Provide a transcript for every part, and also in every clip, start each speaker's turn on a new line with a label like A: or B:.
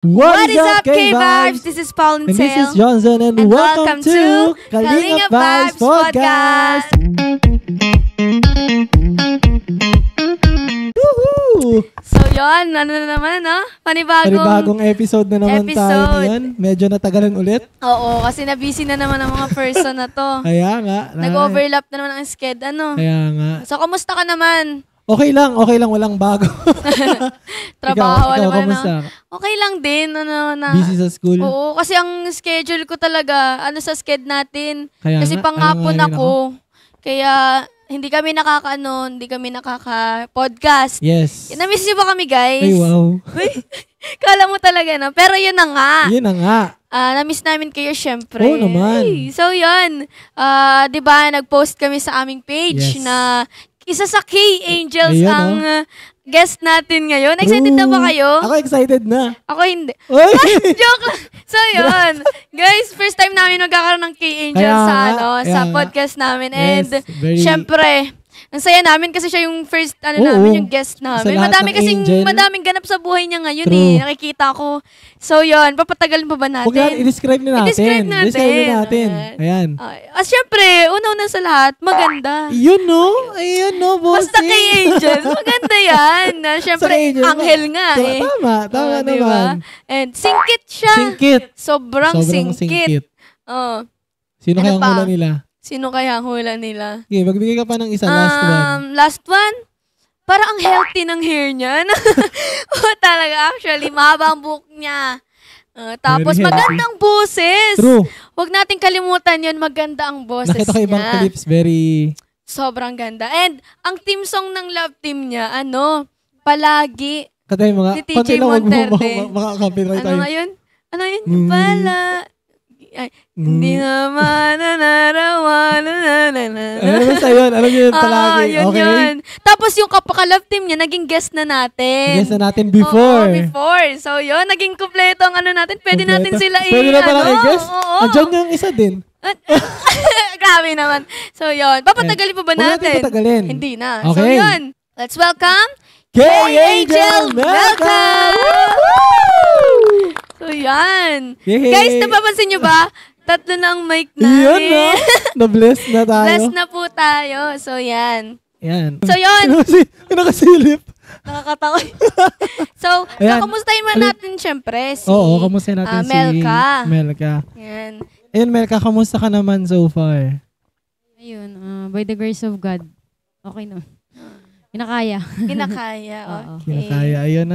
A: What is up, K-Vibes? This is Paul and
B: this is
A: Tail.
B: Johnson and welcome to Kalinga Vibes Podcast! Woohoo!
A: So yun, ano na naman, no?
B: Panibagong episode na naman tayo ngayon. Medyo natagalan ulit.
A: Oo, kasi na-busy na naman ang mga person na to.
B: Kaya nga.
A: Nag-overlap na naman ang sked, ano?
B: Kaya nga.
A: So, kamusta ka naman?
B: Okay lang, walang bago.
A: Trabaho,
B: ikaw,
A: naman,
B: kamusta?
A: no? Okay lang din,
B: Busy sa school?
A: Oo, kasi ang schedule ko talaga, sa sked natin.
B: Kaya
A: kasi
B: nga,
A: pangapon ako. Kaya, hindi kami nakaka-podcast.
B: Yes.
A: Na-miss niyo ba kami, guys?
B: Ay, wow.
A: Kala mo talaga, no? Pero yun na nga.
B: Yun na nga.
A: Na-miss namin kayo, syempre.
B: Oo naman.
A: So, yun. Di ba, nag-post kami sa aming page na isa sa K-Angels
B: Ayun,
A: ang guest natin ngayon. Excited na ba kayo?
B: Ako excited na.
A: Ako hindi. Joke lang. So, yun. Guys, first time namin magkakaroon ng K-Angels sa podcast namin. And, syempre, ang saya namin kasi siya yung first, namin, yung guest namin. Madaming ganap sa buhay niya ngayon.
B: True.
A: Nakikita ko. So, yun. Papatagalin pa ba natin?
B: Huwag natin, i-describe na natin. I-describe na natin. Ayan.
A: Syempre, una-una sa lahat, maganda.
B: Yun, no? Ayun, no, boss.
A: Basta kay Angel, maganda yan. Syempre, anghel nga eh.
B: Tama naman.
A: Diba? And singkit siya. Sobrang singkit.
B: Sino kaya ang hula nila?
A: Sino kaya ang hula nila?
B: Okay, magbigay ka pa ng isa. Last one.
A: Last one? Parang ang healthy ng hair niya. Talaga, actually, mahaba ang buhok niya. Tapos, magandang boses.
B: True.
A: Huwag natin kalimutan yun, maganda ang boses niya.
B: Nakita ko ibang clips, very...
A: Sobrang ganda. And, ang team song ng love team niya, palagi.
B: Katay mga,
A: si TJ Monterde.
B: Makaka-copyright tayo.
A: Ano yun? Hindi naman
B: Ano ba sa'yo? Alam niyo yun palagi.
A: Yun. Tapos yung kapaka-love team niya, naging guest na natin.
B: Guest na natin before.
A: Before. So yun, naging kumpleto ang natin. Pwede natin sila
B: Pwede na pala i-guest? Andiyan yung isa din.
A: Grabe naman. So yun, papatagalin pa ba natin?
B: Huwag natin patagalin.
A: Hindi na.
B: Okay.
A: So yun, let's welcome
B: K-Angel Melka!
A: So yan.
B: Yay!
A: Guys, napapansin nyo ba? 3 na ang mic namin.
B: Yan na. Na-bless na tayo.
A: Bless na po tayo. So yan. So yun.
B: Nakasilip.
A: Nakakatawa. So, kakamustahin mo natin syempre si
B: kamustahin natin Melka.
A: Yan.
B: Ayun, Melka, kamusta ka naman so far?
C: Ayun, by the grace of God, okay na. Kinakaya.
A: Okay.
B: Kinakaya. Ayun,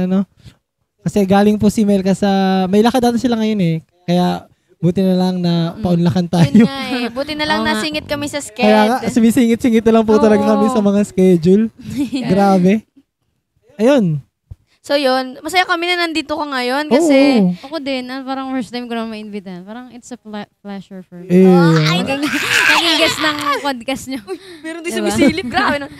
B: Kasi galing po si Melka sa... May lakad natin sila ngayon eh. Kaya buti na lang na paunlakan tayo.
A: Yun nga eh. Buti na lang nasingit kami sa sked.
B: Kaya nga, sumisingit-singit na lang po talaga kami sa mga schedule. Grabe. Ayun.
A: So yun, masaya kami na nandito ka ngayon kasi...
C: Ako din, parang first time ko na ma-invite. Parang it's a pleasure for me. Naging-guest ng podcast nyo.
A: Meron din sumisilip. Grabe no.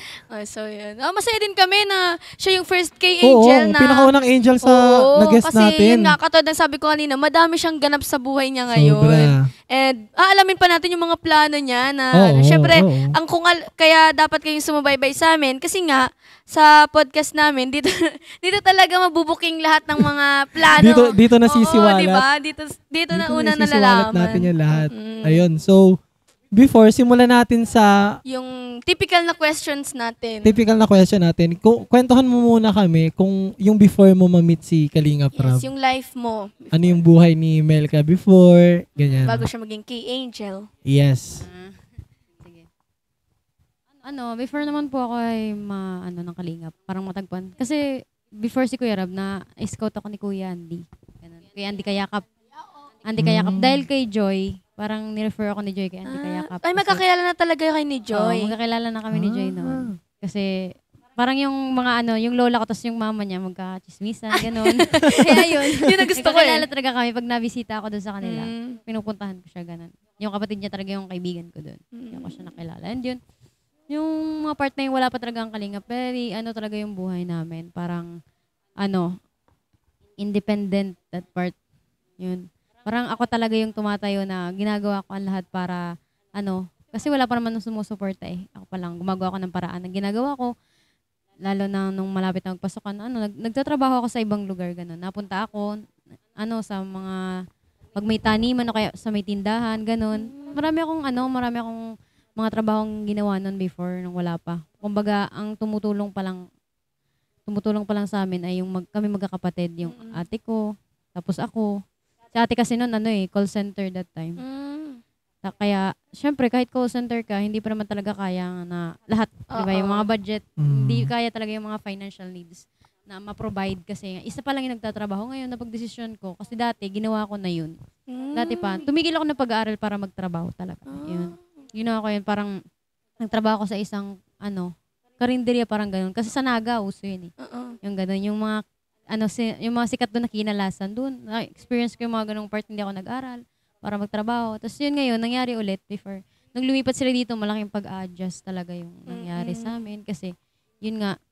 A: So yun. Masaya din kami na siya yung first K-Angel na...
B: pinakaunang angel sa na-guest natin.
A: Kasi yun nga, katulad ng sabi ko kanina, madami siyang ganap sa buhay niya ngayon.
B: Sobra.
A: And aalamin pa natin yung mga plano niya na syempre, kaya dapat kayong sumubaybay sa amin kasi nga, sa podcast namin, dito talaga mabubuking lahat ng mga plano.
B: Dito nasisiwalat.
A: Diba? Dito na una nalalaman.
B: Natin yung lahat. Ayun. So, before, simulan natin sa...
A: Yung typical na questions natin.
B: Kwentuhan mo muna kami kung yung before mo ma-meet si Kalinga Prab.
A: Yes, yung life mo.
B: Ano yung buhay ni Melka before, ganyan.
A: Bago siya maging K-Angel.
B: Yes.
C: Before naman po ako ay ng Kalingap. Parang matagpuan. Kasi before si Kuya Rab, na-scout ako ni Kuya Andy. Ganun. Kuya Andy Kayakap. Dahil kay Joy, parang nirefer ako ni Joy kay Andy Kayakap.
A: Ay, magkakilala na talaga kayo ni Joy.
C: Magkakilala na kami ni Joy noon. Kasi parang yung mga yung lola ko tapos yung mama niya magka-chismisan, gano'n. Kaya yun.
A: Yun ang gusto ko eh.
C: Magkakilala talaga kami pag nabisita ako doon sa kanila. Pinupuntahan ko siya, gano'n. Yung kapatid niya talaga yung kaibigan ko doon. Kaya ko siya nakilala. And yun, yung mga part na yung wala pa talaga ang Kalingap, very talaga yung buhay namin. Parang, independent that part. Yun. Parang ako talaga yung tumatayo na ginagawa ko ang lahat para, kasi wala pa naman nung sumusuporta eh. Ako pa lang, gumagawa ko ng paraan. Ang ginagawa ko, lalo na nung malapit na magpasokan, nagtatrabaho ako sa ibang lugar, gano'n. Napunta ako, sa mga, pag may taniman o kaya sa may tindahan, ganun. Marami akong mga trabahong ginawa nun before, nung wala pa. Kumbaga, ang tumutulong pa lang sa amin ay yung kami magkakapatid, yung ate ko, tapos ako. Si ate kasi nun, call center that time. Kaya, syempre, kahit call center ka, hindi pa naman talaga kaya na lahat, diba? Yung mga budget, hindi kaya talaga yung mga financial needs na ma-provide kasi isa pa lang yung nagtatrabaho ngayon na pag-desisyon ko. Kasi dati, ginawa ko na yun. Dati pa, tumigil ako ng pag-aaral para magtrabaho talaga. Yun. Ginawa ko yun, parang nagtrabaho ko sa isang, karinderya, parang ganun. Kasi sa Naga, uso yun eh. Yung ganun, yung mga, yung mga sikat doon na kinalasan doon. Na-experience ko yung mga ganung part, hindi ako nag-aral para magtrabaho. Tapos yun ngayon, nangyari ulit before. Nung lumipat sila dito, malaking pag-adjust talaga yung nangyari sa amin. Kasi, yun nga,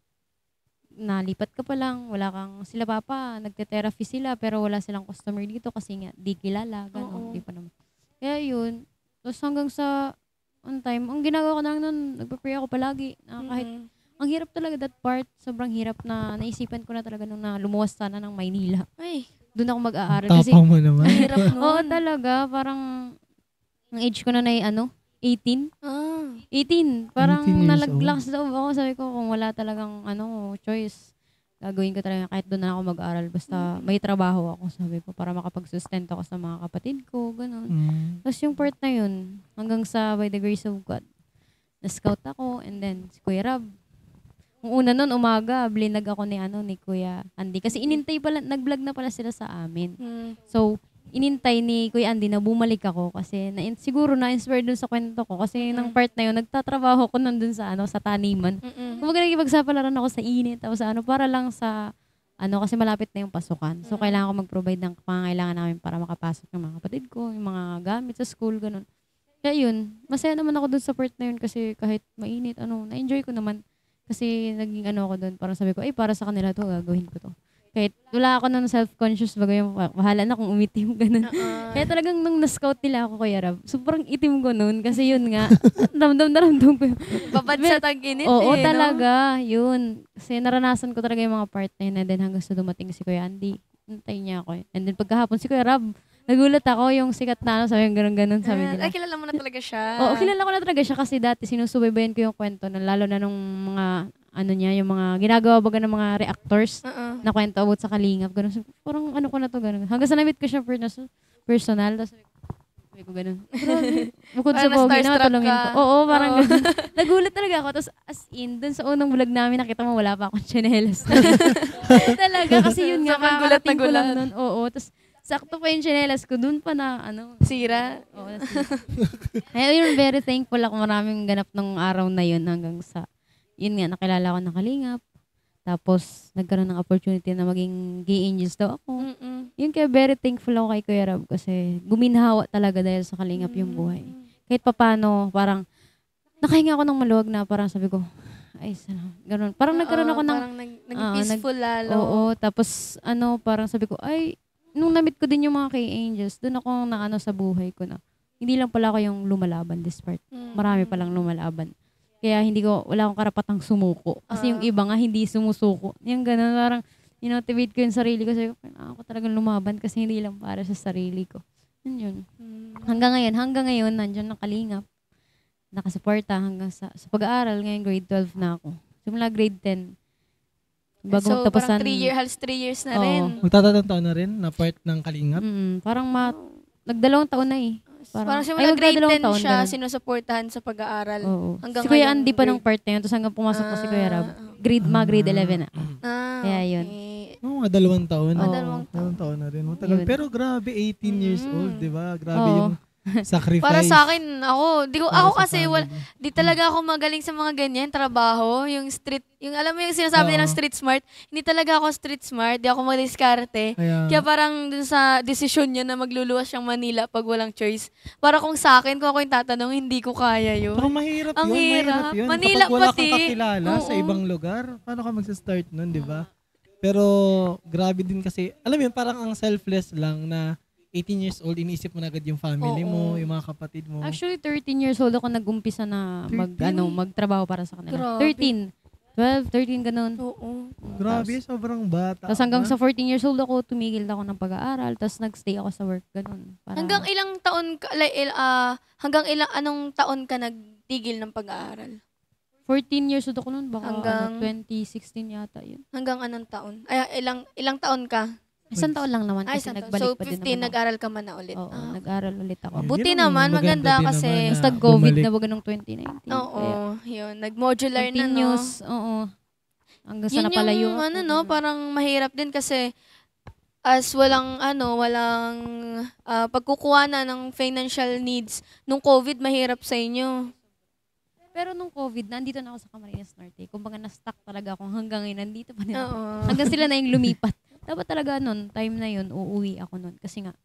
C: nalipat ka pa lang, wala kang, sila papa, nagte-therapy sila, pero wala silang customer dito kasi nga, di kilala, gano'n, di pa naman. Kaya yun, tapos hanggang sa, on time, ang ginagawa ko na lang nun, nagpa-pray ako palagi, na kahit, ang hirap talaga that part, sobrang hirap na, naisipan ko na talaga nung na lumuwas sana ng Maynila.
A: Ay,
C: doon ako mag-aaral.
B: Tapang mo naman.
A: hirap nun.
C: Oo, talaga, parang, ang age ko na 18. 18. Parang
B: 18 years
C: nalaglag sa loob ako. Sabi ko, kung wala talagang choice, gagawin ko talaga kahit doon na ako mag-aral. Basta may trabaho ako, sabi ko, para makapag-sustento ako sa mga kapatid ko, gano'n. Tapos yung part na yun, hanggang sa by the grace of God, na-scout ako, and then si Kuya Rab. Kung una nun, umaga, blinag ako ni Kuya Andy. Kasi inintay pala, nag-vlog na pala sila sa amin. So, inintay ni Kuya Andy na bumalik ako kasi siguro na-inspired dun sa kwento ko kasi ng part na yun, nagtatrabaho ko nandun sa sa taniman. Kumbaga nagipagsapalaran ako sa init tapos para lang sa kasi malapit na yung pasukan. So kailangan ko mag-provide ng pangangailangan namin para makapasok yung mga kapatid ko, yung mga gamit sa school, ganun. Kaya yun, masaya naman ako dun sa part na yun kasi kahit mainit, na-enjoy ko naman kasi naging ako dun, parang sabi ko, para sa kanila to, gagawin ko to. Kahit wala ako ng self-conscious baga yung bahala na kung umitim, ganun. Kaya talagang nung na-scout nila ako, Kuya Rab, sobrang itim ko nun kasi yun nga, ramdam ko yun.
A: Babad sa tag-init
C: Oo, talaga, yun. Kasi naranasan ko talaga yung mga part na yun and then hanggang sa dumating si Kuya Andy, nantay niya ako. And then pagkahapon si Kuya Rab, nagulat ako yung sikat na sabi yung ganun, sabi nila.
A: Ay, kilala mo na talaga siya.
C: Oo, kilala ko na talaga siya kasi dati sinusubaybayan ko yung kwento na lalo na nung mga yung mga ginagawa baga ng mga reactors na kwento about sa Kalingap. Ganun. So, parang ko na to, ganun. Hanggang sa na-meet ko siya personal. Tapos sabi ko ganun. Bukod sa pogi na matulungin ko. Oo, parang ganun. Nagulat talaga ako. Tapos as in, dun sa unang vlog namin, nakita mo wala pa akong tsinelas. Talaga, kasi yun nga, makakarating ko lang nun. Oo, tapos sakto pa yung tsinelas ko. Dun pa na,
A: sira.
C: Oo, Kaya yun, very thankful ako. Maraming ganap ng araw na yun hanggang sa yun nga, nakilala ko ng Kalingap. Tapos, nagkaroon ng opportunity na maging gay angels daw ako. Yun kaya very thankful ako kay Kuya Rab kasi guminhawa talaga dahil sa Kalingap yung buhay. Kahit papano, parang nakahinga ako ng maluwag na parang sabi ko, ay, sana. Ganun. Parang nagkaroon ako ng
A: parang naging peaceful lalo.
C: Oo, tapos parang sabi ko, ay, nung na-meet ko din yung mga kay angels, doon ako na sa buhay ko na. Hindi lang pala ako yung lumalaban this part. Marami palang lumalaban. Kaya wala akong karapatang sumuko. Kasi yung iba nga hindi sumusuko. Yung gano'n, parang inotivate ko yung sarili ko. Sabi ko, ako talagang lumaban kasi hindi lang para sa sarili ko. Yun. Hanggang ngayon, nandiyan ng Kalingap. Nakasuporta hanggang sa pag-aaral. Ngayon, grade 12 na ako. Simula grade 10. Bago
A: so,
C: tapusan,
A: parang 3 years na rin.
B: Magtatatang taon na rin na part ng Kalingap?
C: Parang nagdalawang taon na eh.
A: Parang simula grade 10 siya, sinusuportahan sa pag-aaral. Hanggang
C: si Kuya Andy pa ng part na yun, tapos hanggang pumasok pa si Kuya Rab. Grade 11 na. Kaya yun.
B: Mga 2 taon.
A: 2
B: taon na rin. Matagal. Pero grabe, 18 years old, di ba? Grabe yung sacrifice.
A: Para sa akin, ako kasi, di talaga ako magaling sa mga ganyan, trabaho, yung street, yung alam mo yung sinasabi nilang street smart, hindi talaga ako street smart, di ako madiskarte. Kaya parang dun sa desisyon niya na magluluwas siyang Manila pag walang choice. Para kung sa akin, kung ako yung tatanong, hindi ko kaya yun.
B: Pero mahirap
A: Ang
B: yun.
A: hirap.
B: Yun.
A: Manila
B: kapag wala
A: pati.
B: kang kakilala sa ibang lugar, paano ka magsa-start nun, di ba? Pero grabe din kasi, alam mo yun, parang ang selfless lang na 18 years old, iniisip mo na agad yung family mo, yung mga kapatid mo.
C: Actually, 13 years old ako nag-umpisa na magtrabaho para sa kanila.
A: Grabe.
C: 13. 12, 13, ganun.
A: Oo.
B: Grabe, sobrang bata.
C: Tapos hanggang sa 14 years old ako, tumigil ako ng pag-aaral. Tapos nagstay ako sa work, ganun.
A: Hanggang ilang taon ka, hanggang anong taon ka nagtigil ng pag-aaral?
C: 14 years old ako noon, baka
A: Hanggang
C: 2016 yata yun.
A: Hanggang anong taon? Ay, ilang taon ka?
C: Isang taon lang naman kasi
A: isang taon.
C: nagbalik
A: So,
C: pa din
A: 15,
C: naman ako.
A: nag-aral ka man na ulit.
C: Oo, nag-aral ulit ako.
A: Buti
B: Yun ang
A: naman, maganda
B: din
A: kasi
B: naman
C: Tapos
B: na
C: nag-COVID
B: bumalik.
C: na baga nung 2019.
A: Oo,
C: Kaya,
A: yun. Nag-modular na, no?
C: continuous, oo. Hanggang sa
A: Yun
C: napalayo.
A: yung, parang mahirap din kasi as walang pagkukuha na ng financial needs, nung COVID, mahirap sa inyo.
C: Pero nung COVID, nandito na ako sa Camarines Norte. Kumbaga na-stuck talaga ako hanggang ngayon. Nandito pa din ako.
A: Oo.
C: Hanggang sila na yung lumipat. Dapat talaga nun, time na yun, uuwi ako nun. Kasi nga,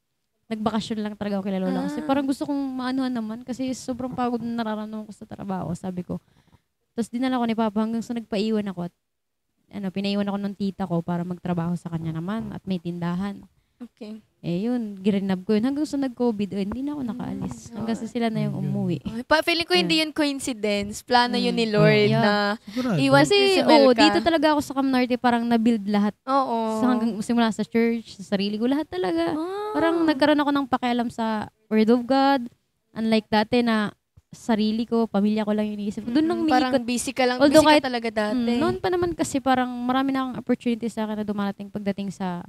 C: nagbakasyon lang talaga ako kila lola. Kasi parang gusto kong maanuhan naman. Kasi sobrang pagod na nararamdaman ko sa trabaho, sabi ko. Tapos dinala ko ni Papa hanggang sa nagpaiwan ako. At pinaiwan ako ng tita ko para magtrabaho sa kanya naman. At may tindahan.
A: Okay.
C: Yun, girinab ko yun. Hanggang sa nag-COVID, hindi na ako nakaalis. Hanggang sa sila na yung umuwi.
A: Feeling ko hindi yun coincidence. Plano yun ni Lord
C: Yeah.
A: na
B: Sigurado.
A: iwan
C: Kasi,
A: si Mel ka.
C: dito talaga ako sa Cam Norte, parang na-build lahat.
A: Oo.
C: Hanggang simula sa church, sa sarili ko, lahat talaga.
A: Ah.
C: Parang nagkaroon ako ng pakialam sa Word of God. Unlike dati na sarili ko, pamilya ko lang yung iniisip ko. Doon lang
A: Parang
C: umiikot.
A: busy ka lang.
C: Although
A: Busy ka
C: kahit-
A: talaga dati.
C: Noon pa naman kasi parang marami na akong opportunity sa akin na dumarating pagdating sa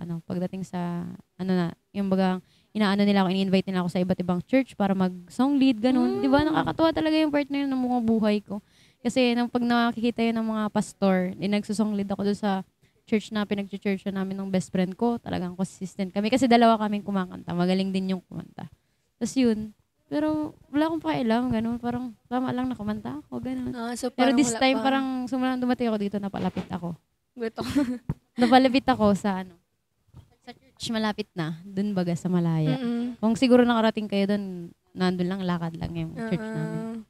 C: yung bagang inaano nila ako, ini-invite nila ako sa iba't ibang church para mag-song lead, ganun. Di ba? Nakakatuwa talaga yung part na yun ng mga buhay ko. Kasi pag nakikita yun ng mga pastor, nagsusong lead ako doon sa church na pinag-church namin ng best friend ko, talagang consistent kami. Kasi dalawa kaming kumakanta. Magaling din yung kumanta. Tapos yun. Pero wala akong pakialam, ganun. Parang tama lang na kumanta ako, ganun.
A: So
C: Pero
A: parang
C: this
A: wala
C: time,
A: pa.
C: parang sumulang dumating ako dito, napalapit ako.
A: Gusto.
C: Napalapit ako sa sa church malapit na, dun baga sa Malaya. Kung siguro nakarating kayo dun, nandun lang, lakad lang yung church namin.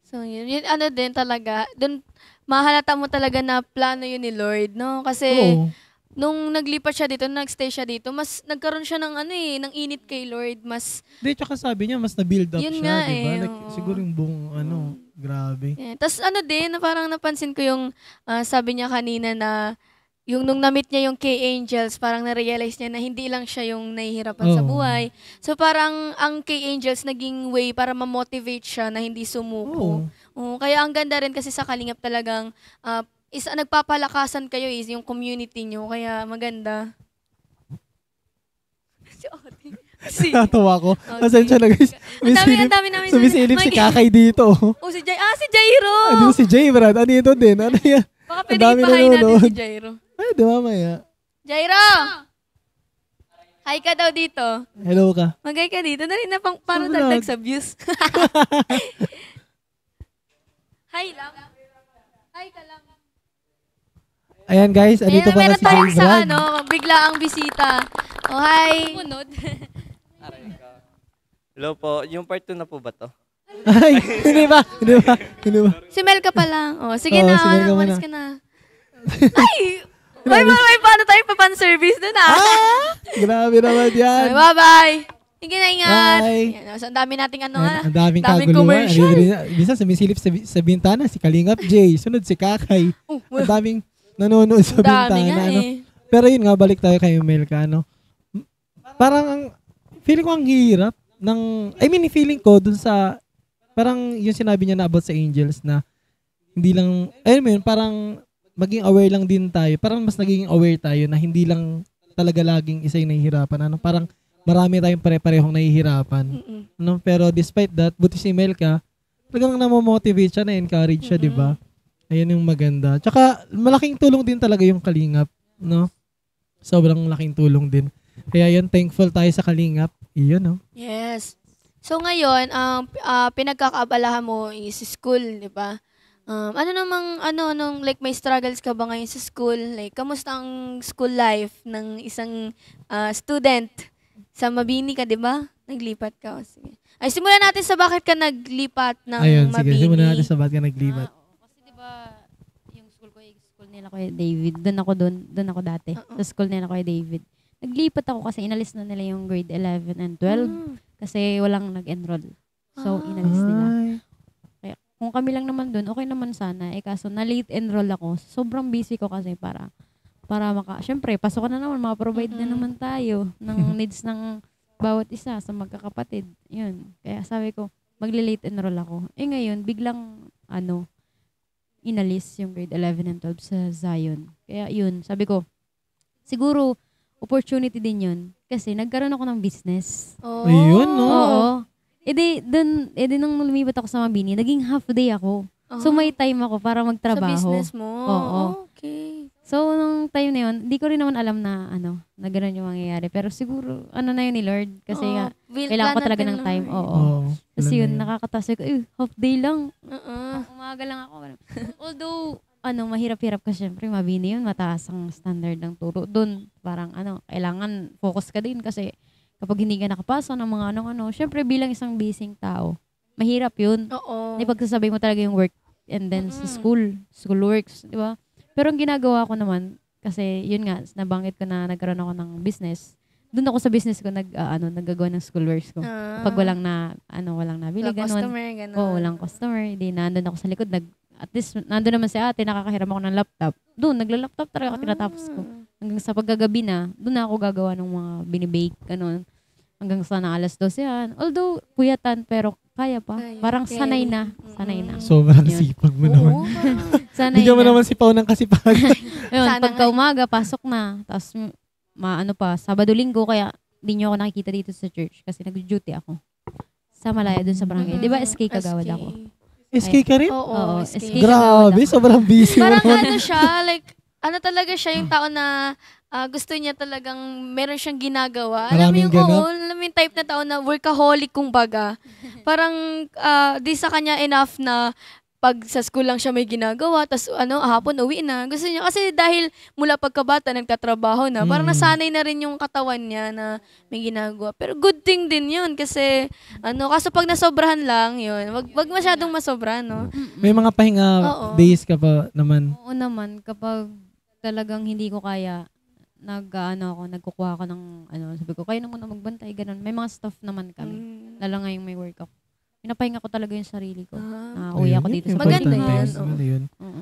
A: So yun din talaga, dun mahalata mo talaga na plano yun ni Lord, no? Kasi
B: Oo.
A: nung naglipat siya dito, nagstay siya dito, mas nagkaroon siya ng ng init kay Lord, mas
B: Hindi, tsaka sabi niya, mas na-build up
A: Yun
B: siya,
A: nga
B: di ba?
A: eh,
B: Like,
A: oo.
B: siguro yung buong, grabe.
A: Tapos din, na parang napansin ko yung sabi niya kanina na yung nung na-meet niya yung K-Angels, parang na-realize niya na hindi lang siya yung nahihirapan sa
B: Oo.
A: buhay. So parang ang K-Angels naging way para ma-motivate siya na hindi sumuko.
B: Oo.
A: Kaya ang ganda rin kasi sa Kalingap talagang nagpapalakasan kayo yung community nyo. Kaya maganda. Si Ate.
B: Natawa ko.
A: Okay.
B: Pasensya na guys.
A: Ang dami namin.
B: Sumisilip si Kakay dito.
A: Si Jairo!
B: Ano si Jay, Brad? Ano ito din? Ano yan?
A: Baka
B: Ang
A: pwede
B: dami
A: ipahay natin
B: nanonood.
A: si Jairo.
B: Ay, di mamaya.
A: Jairo! Hi ka daw dito.
B: Hello ka.
A: Magay ka dito. Dali na para
B: Vlog.
A: dagdag sa views. Hi lang. Hi ka lang.
B: Ayan guys, andito pala
A: Meron
B: si Jay,
A: tayo sa
B: Brad.
A: bigla ang bisita. Hi.
C: Munod.
D: Hello po, yung part 2 na po ba to?
B: Ay, hindi ba?
A: Si Mel ka pa lang. Sige
B: Oo,
A: na.
B: si Mel ka
A: Umalis
B: muna.
A: ka na. Ay! May paano tayo pa-fan service dun
B: Grabe naman yan.
A: Okay, bye-bye. Sige na, ingat.
B: Bye.
A: Yan, so, ang dami nating
B: Ayan, ang daming
A: daming
B: kaguluhan.
A: commercial.
B: Bisa sumisilip sa bintana, si Kalingap Jay. Sunod si Kakay. Ang daming nanonood sa
A: Dami nga
B: bintana.
A: eh.
B: Pero yun nga, balik tayo kay Melka. Parang, feeling ko ang hirap feeling ko dun sa, parang yung sinabi niya na about sa angels na, hindi lang, parang maging aware lang din tayo. Parang mas nagiging aware tayo na hindi lang talaga laging isa yung nahihirapan. Parang marami tayong pare-parehong nahihirapan. Pero despite that, buti si Melka, talagang namomotivate siya, na-encourage siya, di ba? Ayun yung maganda. Tsaka, malaking tulong din talaga yung Kalingap, no? Sobrang laking tulong din. Kaya yun, thankful tayo sa Kalingap. Iyon, no?
A: Yes. So ngayon, ang pinagkakaabalahan mo is school, di ba? Like may struggles ka ba ngayon sa school? Like, kamusta ang school life ng isang student? Sa Mabini ka, di ba? Naglipat ka. Sige. Ay, simulan natin sa bakit ka naglipat ng
B: Ayun,
A: Mabini.
B: sige. Simulan natin sa bakit ka naglipat.
C: Kasi diba, yung school nila Kuya David, doon ako dati. Sa school nila Kuya David. Naglipat ako kasi inalis na nila yung grade 11 and 12 kasi walang nag-enroll. So, inalis nila.
B: Ay.
C: Kaya, kung kung kami lang naman dun, okay naman sana. Kaso na-late enroll ako. Sobrang busy ko kasi para syempre, pasok na naman, provide na naman tayo ng needs ng bawat isa sa magkakapatid. Yun. Kaya sabi ko, magle-late enroll ako. Ngayon, biglang, inalis yung grade 11 and 12 sa Zion. Kaya yun, sabi ko, siguro, opportunity din yun. Kasi nagkaroon ako ng business.
A: Oh.
B: Ayun, no?
C: Oo. Nung lumipat ako sa Mabini, naging half day ako. So, may time ako para magtrabaho.
A: Sa business mo?
C: Oo.
A: Okay.
C: So, nung time na yun, di ko rin naman alam na, na gano'n yung mangyayari. Pero siguro, na yun ni Lord. Kasi nga, kailangan ko talaga ng time. Oo. Kasi yun, nakakatasay ko, half day lang. Umaga lang ako. Although, mahirap-hirap ka syempre, Mabini yun, mataas ang standard ng turo. Doon, parang, kailangan focus ka din kasi kapag hindi ka nakapasa ng mga syempre bilang isang busy tao, mahirap yun.
A: Oo.
C: Di pagsasabay mo talaga yung work and then sa school works, di ba? Pero ang ginagawa ko naman, kasi yun nga, nabanggit ko na nagkaroon ako ng business. Doon ako sa business ko naggagawa ng school works ko. Pag walang nabili,
A: walang customer, ganun.
C: Oo, walang customer. Di nandun ako sa likod, at least nandun naman si ate, nakakahiram ako ng laptop. Doon, nagla-laptop talaga tinatapos ko. Hanggang sa paggagabi na, doon na ako gagawa ng mga binibake, ganun. Hanggang sa na alas 12 yan. Although, puyatan, pero kaya pa. Parang sanay na.
B: Sobrang sipag mo naman.
C: Sanay
B: Hindi ka mo naman sipaw ng kasipag.
C: Yun, pagka umaga, pasok na. Tapos, Sabado-Linggo, kaya di nyo ako nakikita dito sa church kasi nag-duty ako. Sa Malaya, dun sa barangay. Di ba SK Kagawad ako?
B: SK ka rin?
C: Oo, SK
B: Grabe, sobrang busy mo
A: parang
B: naman.
A: siya, like, talaga siya yung tao na gusto niya talagang meron siyang ginagawa.
B: Maraming ganap.
A: Alam mo yung type na tao na workaholic kumbaga. Parang di sa kanya enough na pag sa school lang siya may ginagawa, tas hapon uwi na. Gusto niya, kasi dahil mula pagkabata, nagtatrabaho na, parang nasanay na rin yung katawan niya na may ginagawa. Pero good thing din yun, kasi, kaso pag nasobrahan lang, yun, wag masyadong masobra, no?
B: May mga pahinga days ka pa naman.
C: Oo naman, kapag talagang hindi ko kaya, nagkukuha ako ng, sabi ko, kayo na muna magbantay, ganun. May mga staff naman kami. Lalo ngayong may work ako. Pinapahinga ko talaga yung sarili ko. Uwi ako dito sa
A: maganda
C: Pilipinas.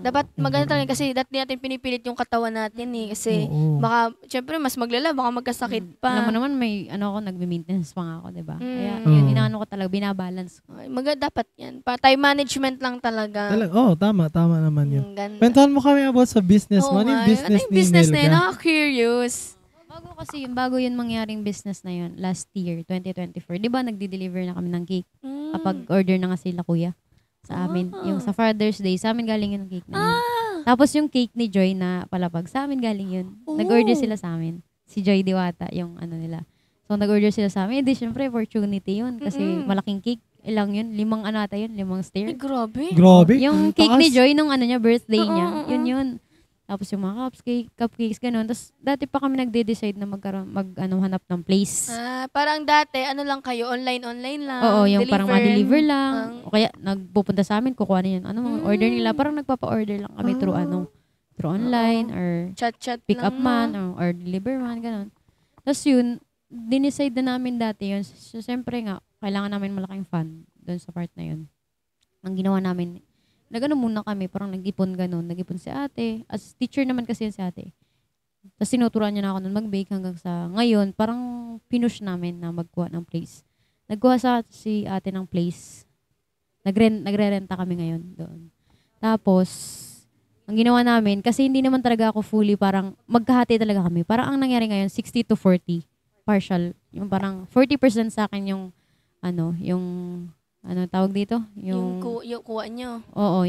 A: Dapat maganda talaga kasi dati natin pinipilit yung katawan natin kasi baka, syempre, mas maglala, baka magkasakit pa.
C: Alam mo naman, may nagme-maintenance pa nga ako, diba? Kaya yun, inaano ko talaga, binabalance ko.
A: Dapat yan. Time management lang talaga.
B: Tama naman yun.
A: Ganda.
B: Mo kami about sa business mo. Ano yung business ni Imelda?
A: Curious.
C: Bago yun mangyaring business na yun, last year, 2024, di ba nagdi-deliver na kami ng cake? Kapag order na nga sila kuya sa amin. Yung sa Father's Day, sa amin galing yung cake na yun. Tapos yung cake ni Joy na palapag, sa amin galing yun. Nag-order sila sa amin. Si Joy Diwata, yung nila. So nag-order sila sa amin. Syempre, opportunity yun. Kasi malaking cake. Ilang yun? 5 yun? 5 stair.
A: Grabe.
C: Yung cake ni Joy nung birthday niya. Yun. Tapos yung mga cupcakes, gano'n. Tapos dati pa kami nagde-decide na hanap ng place.
A: Parang dati, lang kayo? Online lang?
C: Oo, yung parang ma-deliver lang. O kaya nagpupunta sa amin, kukuha na yun. Order nila. Parang nagpapa-order lang kami through online or
A: chat
C: pick up man or deliver man, gano'n. Tapos yun, dinicide na namin dati yun. So, siyempre nga, kailangan namin malaking fund doon sa part na yun. Ang ginawa namin, muna kami, parang nag-ipon si ate. As teacher naman kasi yun si ate. Tapos sinuturuan niya na ako nun mag-bake hanggang sa ngayon, parang pinush namin na magkuha ng place. Nagkuha si ate ng place. Nagre-renta kami ngayon doon. Tapos, ang ginawa namin, kasi hindi naman talaga ako fully, parang magkahati talaga kami. Parang ang nangyari ngayon, 60-40. Partial. Yung parang 40% sa akin yung tawag dito?
A: Yung kuha nyo.
C: Oo,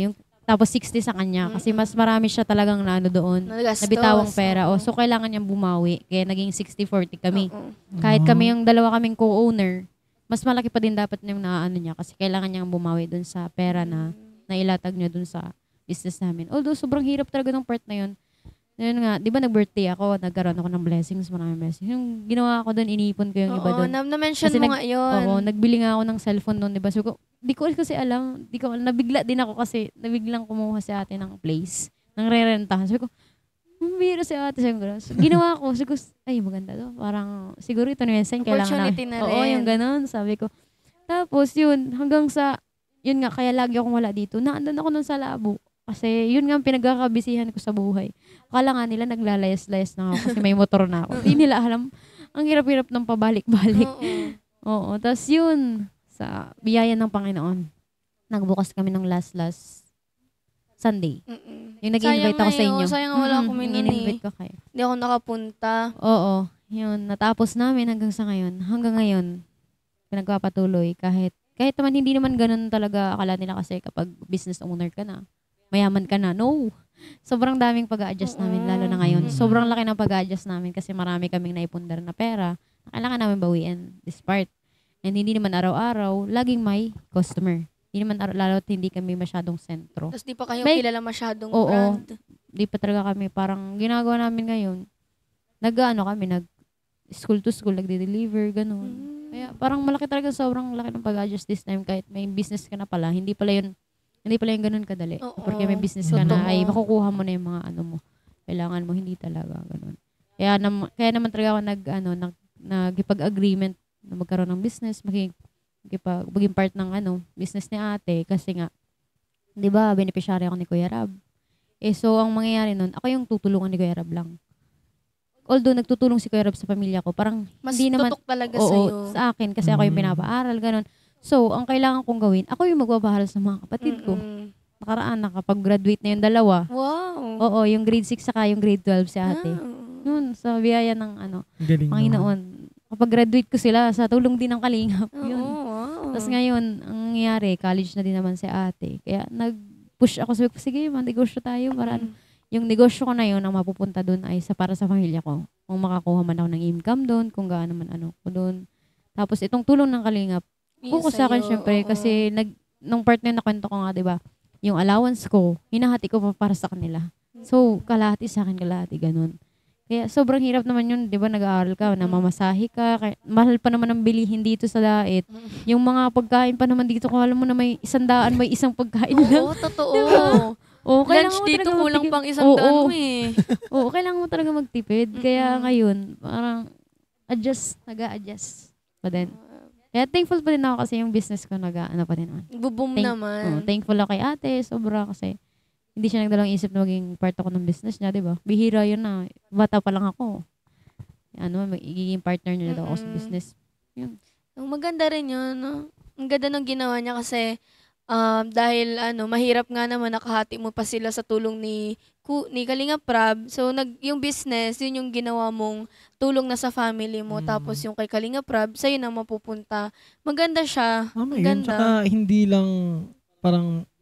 C: tapos 60 sa kanya. Kasi mas marami siya talagang doon. Nabitawang pera. So, kailangan niyang bumawi. Kaya naging 60-40 kami. Kahit kami yung dalawa kaming co-owner, mas malaki pa din dapat yung niya. Kasi kailangan niyang bumawi doon sa pera na nailatag niya doon sa business namin. Although, sobrang hirap talaga ng part na yun. Yun nga, di ba nag-birthday ako, nagkaroon ako ng blessings, maraming blessings. Yung ginawa ko doon, inipon ko yung iba doon.
A: Na-mention mo nga yun.
C: Oo, nagbili nga ako ng cellphone doon, di ba? So, di ko kasi alam, nabigla din ako kasi nabiglang kumuha si ate ng place, ng re-rentahan. Sabi ko, biro si ate. So, ginawa ko, sabi ko, ay maganda to. Parang, siguro ito na yung sign, kailangan
A: opportunity na rin.
C: Oo, yung ganun, sabi ko. Tapos yun, hanggang sa, yun nga, kaya lagi akong wala dito. Naandun ako nun sa labo. Kasi yun nga ang pinagkakabisihan ko sa buhay. Akala nga nila naglalayas-layas na ako kasi may motor na ako. Hindi nila alam. Ang hirap-hirap ng pabalik-balik. Oo. Tapos yun, sa biyaya ng Panginoon, nagbukas kami ng last Sunday. Yung nag-invite ako sa inyo.
A: Sayang wala akong
C: in-invite ko kayo.
A: Hindi ako nakapunta.
C: Oo. Yun, natapos namin hanggang sa ngayon. Hanggang ngayon, pinagpapatuloy. Kahit naman hindi naman ganun talaga akala nila kasi kapag business owner ka na, mayaman ka na. No. Sobrang daming pag-a-adjust namin, lalo na ngayon. Sobrang laki ng pag-a-adjust namin kasi marami kaming naipundar na pera. Kailangan namin bawiin this part. And hindi naman araw-araw, laging may customer. Hindi naman lalo at hindi kami masyadong sentro.
A: Tapos di pa kayo kilala masyadong
C: oo,
A: brand.
C: Di pa talaga kami. Parang ginagawa namin ngayon, school to school, nagde-deliver, ganun. Kaya parang malaki talaga, sobrang laki ng pag-adjust this time kahit may business ka na pala. Hindi pala yung ganun kadali. Porque may business ka na, ay makukuha mo na yung mga ano mo. Kailangan mo, hindi talaga ganun. Kaya naman talaga ako nagipag-agreement na magkaroon ng business, maging part ng business ni ate kasi nga, di ba, beneficiary ako ni Kuya Rab. So, ang mangyayari nun, ako yung tutulungan ni Kuya Rab lang. Although nagtutulong si Kuya Rab sa pamilya ko, parang
A: mas
C: hindi naman
A: tutok talaga sa'yo.
C: Sa akin kasi ako yung pinapaaral, ganun. So, ang kailangan kong gawin, ako yung magbabahala sa mga kapatid ko. Nakaraan, nakapag-graduate na yung dalawa.
A: Wow.
C: Oo, yung grade 6 saka yung grade 12 si ate. Yun, sa biyaya ng Panginoon. Kapag graduate ko sila, sa tulong din ng Kalingap. Yun.
A: Wow.
C: Tapos ngayon, ang nangyayari, college na din naman si ate. Kaya nag-push ako, sabi ko, sige, mag-negosyo tayo. Para yung negosyo ko na yun, ang mapupunta doon ay para sa pamilya ko. Kung makakuha man ako ng income doon, kung gaano man ko doon. Tapos itong tulong ng Kalingap, focus sa akin syempre, kasi nung part na nakwento ko nga, diba, yung allowance ko, hinahati ko pa para sa kanila. So, kalahati sa akin, kalahati, ganun. Kaya sobrang hirap naman yun, di ba, nag-aaral ka, namamasahe ka, mahal pa naman ang bilihin dito sa Dait. Yung mga pagkain pa naman dito, kung alam mo na may 100, may isang pagkain lang.
A: Oo, totoo.
C: Diba?
A: Lunch dito kulang pang 100 mo eh.
C: Oo, kailangan mo talaga magtipid. Kaya ngayon, parang nag-a-adjust pa din. Kaya thankful pa din ako kasi yung business ko pa din naman.
A: Boom naman.
C: Thankful ako kay ate, sobra kasi hindi siya nagdalawang isip na maging part ako ng business niya, di ba? Bihira yun na. Bata pa lang ako. Magiging partner niya daw ako sa business. Yun.
A: Maganda rin yun, no? Ang ganda ng ginawa niya kasi dahil mahirap nga naman nakahati mo pa sila sa tulong ni Kalingap Rab. So yung business, yun yung ginawa mong tulong na sa family mo. Tapos yung kay Kalingap Rab, sa'yo na mapupunta. Maganda siya.
B: Maganda. Tsaka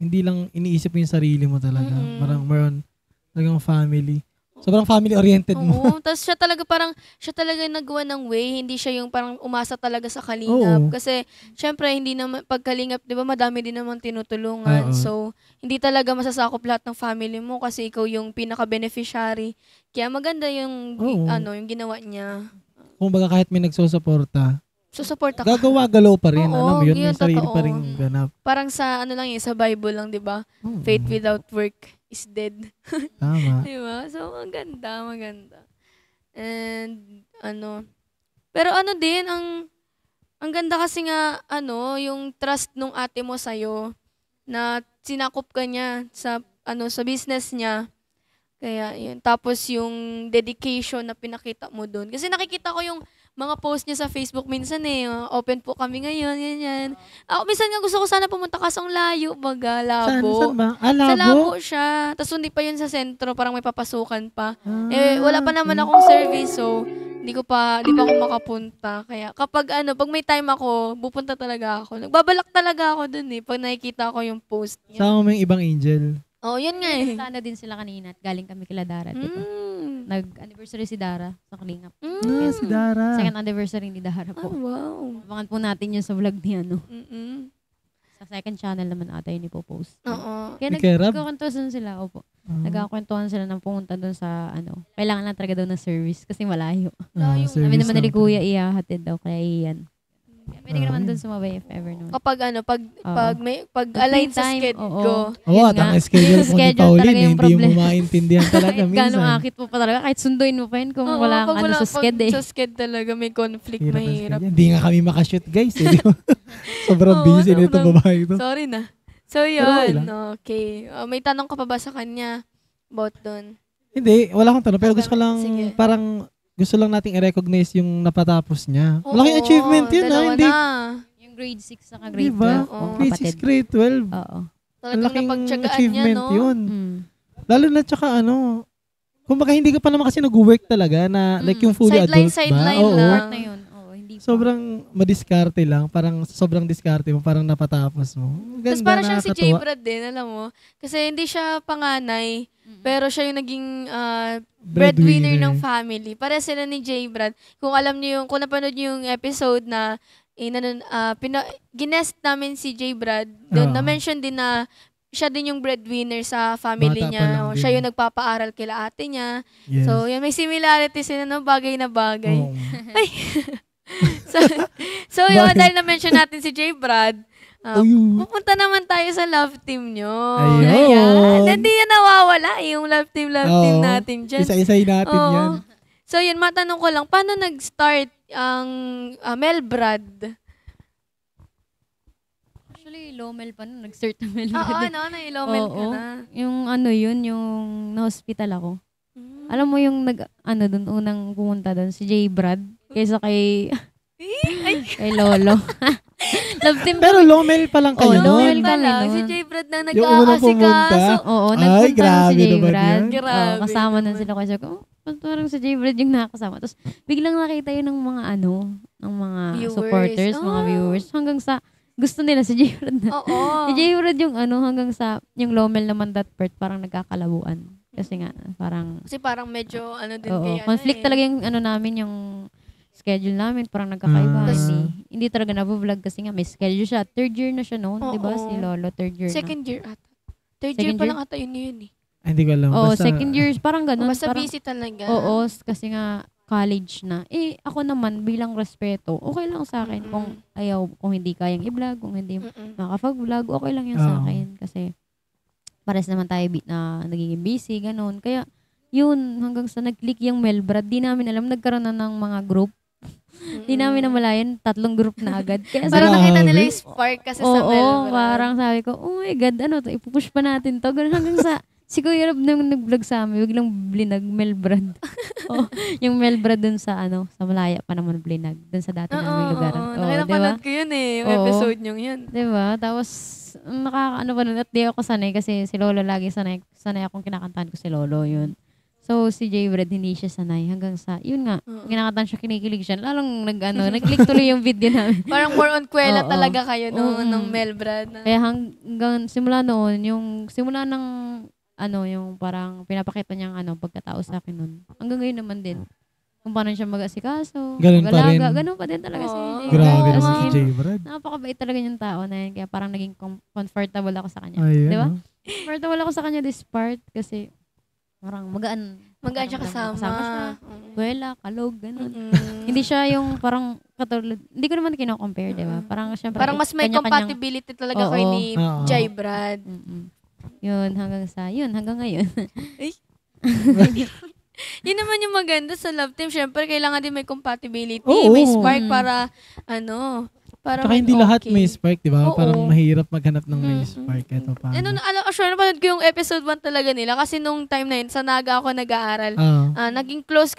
B: hindi lang iniisip mo yung sarili mo talaga. Parang meron talagang family. Sobrang family-oriented mo.
A: Oo, tapos siya talaga yung nagawa ng way, hindi siya yung parang umasa talaga sa Kalingap. Kasi, syempre, hindi naman, pag Kalingap, di ba, madami din naman tinutulungan. So, hindi talaga masasakop lahat ng family mo kasi ikaw yung pinaka-beneficiary. Kaya maganda yung, yung ginawa niya.
B: Kung baga kahit may nagsusuporta,
A: susuporta ka.
B: Gagawa-galaw pa rin.
A: Oo,
B: Alam mo yun, may sarili pa rin ganap.
A: Parang sa, sa Bible lang, di ba? Faith without work is dead.
B: Tama.
A: Diba? So, maganda. And, pero din, ang ganda kasi nga, yung trust nung ate mo sa'yo, na sinakop ka niya sa business niya. Kaya, yun. Tapos, yung dedication na pinakita mo dun. Kasi nakikita ko yung mga post niya sa Facebook minsan open po kami ngayon, ganyan. Ako, minsan nga gusto ko sana pumunta kasong layo, baga, labo.
B: Saan ba? Labo?
A: Sa labo siya. Tapos hindi pa yun sa sentro, parang may papasukan pa. Wala pa naman akong service, so di pa ako makapunta. Kaya kapag pag may time ako, pupunta talaga ako. Nagbabalak talaga ako dun pag nakikita ko yung post niya.
B: Sama mo yung ibang angel.
A: Yun nga eh.
C: Plano din sila kanina at galing kami kila Dara, diba? Nag-anniversary si Dara sa Kalingap.
B: Si Dara.
C: Second anniversary ni Dara po.
A: Wow.
C: Abangan po natin yun sa vlog ni Sa second channel naman ata yun ipopost.
A: Oo.
C: Kaya nagkakwentuhan sila, opo. Nagkakwentuhan sila ng pumunta doon sa kailangan lang talaga daw ng service kasi malayo. Sabi naman ni Kuya, iyahatid daw kaya iyan. Pwede ka naman doon sumabay if ever naman.
A: Kapag pag align sa schedule ko.
B: At ang schedule mo ni Pauline, hindi mo maintindihan talaga minsan.
C: Gano'ng akit mo pa talaga, kahit sunduin mo pa yun kung wala kang sa schedule.
A: Sa schedule talaga may conflict, mahirap.
B: Hindi nga kami makashoot, guys. Sobrang busy na itong babae ito.
A: Sorry na. So,
B: Pero okay
A: yun.
B: lang.
A: Okay. May tanong ka pa ba sa kanya about dun?
B: Hindi, wala akong tanong. Pero gusto ko lang,
A: Sige.
B: parang gusto lang nating i-recognize yung napatapos niya.
A: Oo,
B: Malaking achievement yun, ha?
A: dalawa
B: Hindi,
A: na.
C: Yung grade 6 saka grade
B: diba?
C: 12.
A: Oo.
B: Grade 6, grade 12.
C: Oo.
A: Talagang
B: Malaking
A: napagtsagaan niya,
B: achievement
A: no?
B: yun.
C: Mm.
B: Lalo na tsaka kumbaga hindi ka pa naman kasi nag-work talaga na like yung fully adult
A: Sideline
B: ba? Oo.
A: lang.
C: Part na yun. Oo, hindi pa.
B: Sobrang madiskarte lang. Parang sobrang diskarte mo. Parang napatapos mo.
A: Tapos
B: Ganda,
A: para siyang si J.
B: nakakatuwa.
A: Brad din, alam mo. Kasi hindi siya panganay,
C: Mm.
A: pero siya yung naging breadwinner ng family. Para sila ni J. Brad. Kung alam niyo kung napanood niyo yung episode na ginest namin si J. Brad, doon
B: Oo.
A: na-mention din na siya din yung breadwinner sa family
B: Bata pa
A: niya.
B: lang
A: O,
B: din.
A: siya yung nagpapaaral kila ate niya.
B: Yes.
A: So, yan, may similarity sila, no? Bagay na bagay.
B: Oo.
A: So yun,
B: Bakit?
A: dahil na-mention natin si J. Brad,
B: Uy.
A: pupunta naman tayo sa love team nyo.
B: Ayun.
A: Ayan. Hindi yan nawawala, yung love team
B: Oo.
A: natin dyan.
B: Isa-isay natin
A: Oo.
B: yan.
A: So yun, matanong ko lang, paano nag-start ang Mel Brad?
C: Actually, Lomel pa nun. Nag-start na Mel.
A: Oo, nailomel ka
C: Oo.
A: na.
C: Yung yun, yung na-hospital ako.
A: Mm.
C: Alam mo yung dun, unang pumunta dun, si J. Brad, kaysa kay Lolo. Love team
B: Pero Lomel pa lang kayo
C: Oo,
B: nun.
C: Lomel
A: pa
C: kami
A: lang,
C: nun.
A: si J. Brad na
B: Yung unang pumunta?
A: nag-aasikaso.
C: Oo,
B: Ay,
C: nagpunta na si
B: grabe
C: J.
B: naman
C: Brad.
B: yan.
A: Grabe
C: Oo, kasama nun
A: naman.
C: sila kasi ako, parang si J. Brad yung nakakasama. Tapos biglang nakita yun ng mga ng mga
A: Viewers.
C: supporters, mga
A: Oh.
C: viewers. Hanggang sa gusto nila si J. Brad na.
A: Oo.
C: Si J. Brad yung hanggang sa yung Lomel naman that part parang nagkakalabuan. Kasi nga parang
A: Kasi parang medyo din
C: oo,
A: kaya
C: conflict talaga yung namin yung schedule namin parang nagkakaiba.
B: Ah.
C: Hindi talaga na-vlog kasi nga may schedule siya. Third year na siya noon, di ba?
A: Oo.
C: Si Lolo, third year na.
A: Second year ata. Third year
C: Second
A: pa
C: year?
A: lang ata yun ngayon eh.
B: Ay, hindi ko alam.
C: Oo,
B: Basta,
C: second year, parang ganun.
A: Basta
C: parang,
A: busy talaga.
C: oo, kasi nga college na. Ako naman bilang respeto, okay lang sa akin
A: Mm-mm.
C: kung kung hindi kayang i-vlog, kung hindi
A: Mm-mm.
C: makapag-vlog, okay lang yan sa
B: Oo.
C: akin. Kasi pares naman tayo na nagiging busy, ganun. Kaya yun, hanggang sa nag-click yung Melbrad, di namin alam, nagkaroon na ng mga group. Di namin namalayan, 3 group na agad. Kaya
A: Parang
B: Grabe.
A: nakita nila yung spark kasi sa
C: oo,
A: Melbrad.
C: parang sabi ko, oh my God, ipupush pa natin to. Ganun hanggang sa, si Kuya Rob nung nag-vlog sa amin, biglang blinag Melbrad. Yung Melbrad dun sa sa Malaya pa naman blinag. Dun sa dati naming lugar. Oo,
A: Nakita ko yun eh, yung
C: Oo.
A: episode nyo yun.
C: Diba? Tapos, nakakaano pa nun, at di ako sanay kasi si Lolo lagi sanay akong kinakantahan ko si Lolo, yun. So, si J. Brad, hindi siya sanay. Hanggang sa, yun nga, kinakantahan siya, kinikilig siya. Lalong nag-click tuloy yung video namin.
A: Parang more on kwela
C: Oo.
A: talaga kayo
C: Oo.
A: nung Melbrad.
C: Kaya hanggang simula noon, simula ng yung parang pinapakita niyang pagkatao sa akin noon. Hanggang ngayon naman din. Kung paano siya mag-asikaso,
B: Ganun pa
C: mag-alaga,
B: rin.
C: ganun pa din talaga si
A: Oo.
C: J.
B: Grabe
C: As
B: naman si
C: in,
B: J. Brad.
C: napakabait talaga yung tao na yun. Kaya parang naging comfortable ako sa kanya.
B: Ayun.
C: Di ba?
B: oh.
C: Comfortable ako sa kanya this part kasi parang magaan.
A: Magaan siya kasama.
C: siya. Buwela, kalog, ganun.
A: Mm.
C: Hindi siya yung parang katulad, hindi ko naman kino-compare, di ba? Parang syempre,
A: Parang mas may
C: kanya-kanyang-
A: compatibility talaga
C: Oo.
A: kayo ni
B: Oo.
A: J. Brad.
C: Yun, hanggang ngayon.
A: Yun naman yung maganda sa love team. Siyempre, kailangan din may compatibility.
B: Oo.
A: May spark
C: Mm.
A: para, para
B: Tsaka hindi lahat
A: okay.
B: may spark, di ba?
A: Oo.
B: Parang mahirap maghanap ng may
A: Mm.
B: spark. Ito pa.
A: Sure, napanood ko yung episode 1 talaga nila. Kasi nung time na yun, sa Naga ako nag-aaral. Naging close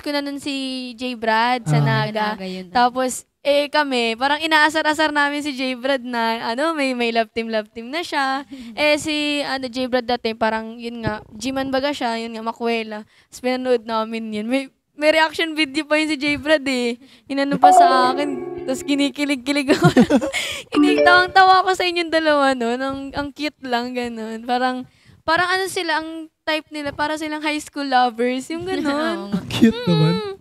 A: ko na nun si J. Brad sa
B: Ah.
A: Naga.
C: Yun.
A: Tapos, kami, parang inaasar-asar namin si J. Brad na, may love team na siya. Si, J. Brad dati, parang, yun nga, G-man baga siya, yun nga, makwela. Tapos pinanood namin yun. May reaction video pa yun si J. Brad eh. Inano pa sa akin. Tapos kinikilig-kilig ako. Tawang-tawa ako sa inyong dalawa, no? Ang cute lang, ganun. Parang sila, ang type nila, para silang high school lovers. Yung ganun.
B: Cute naman.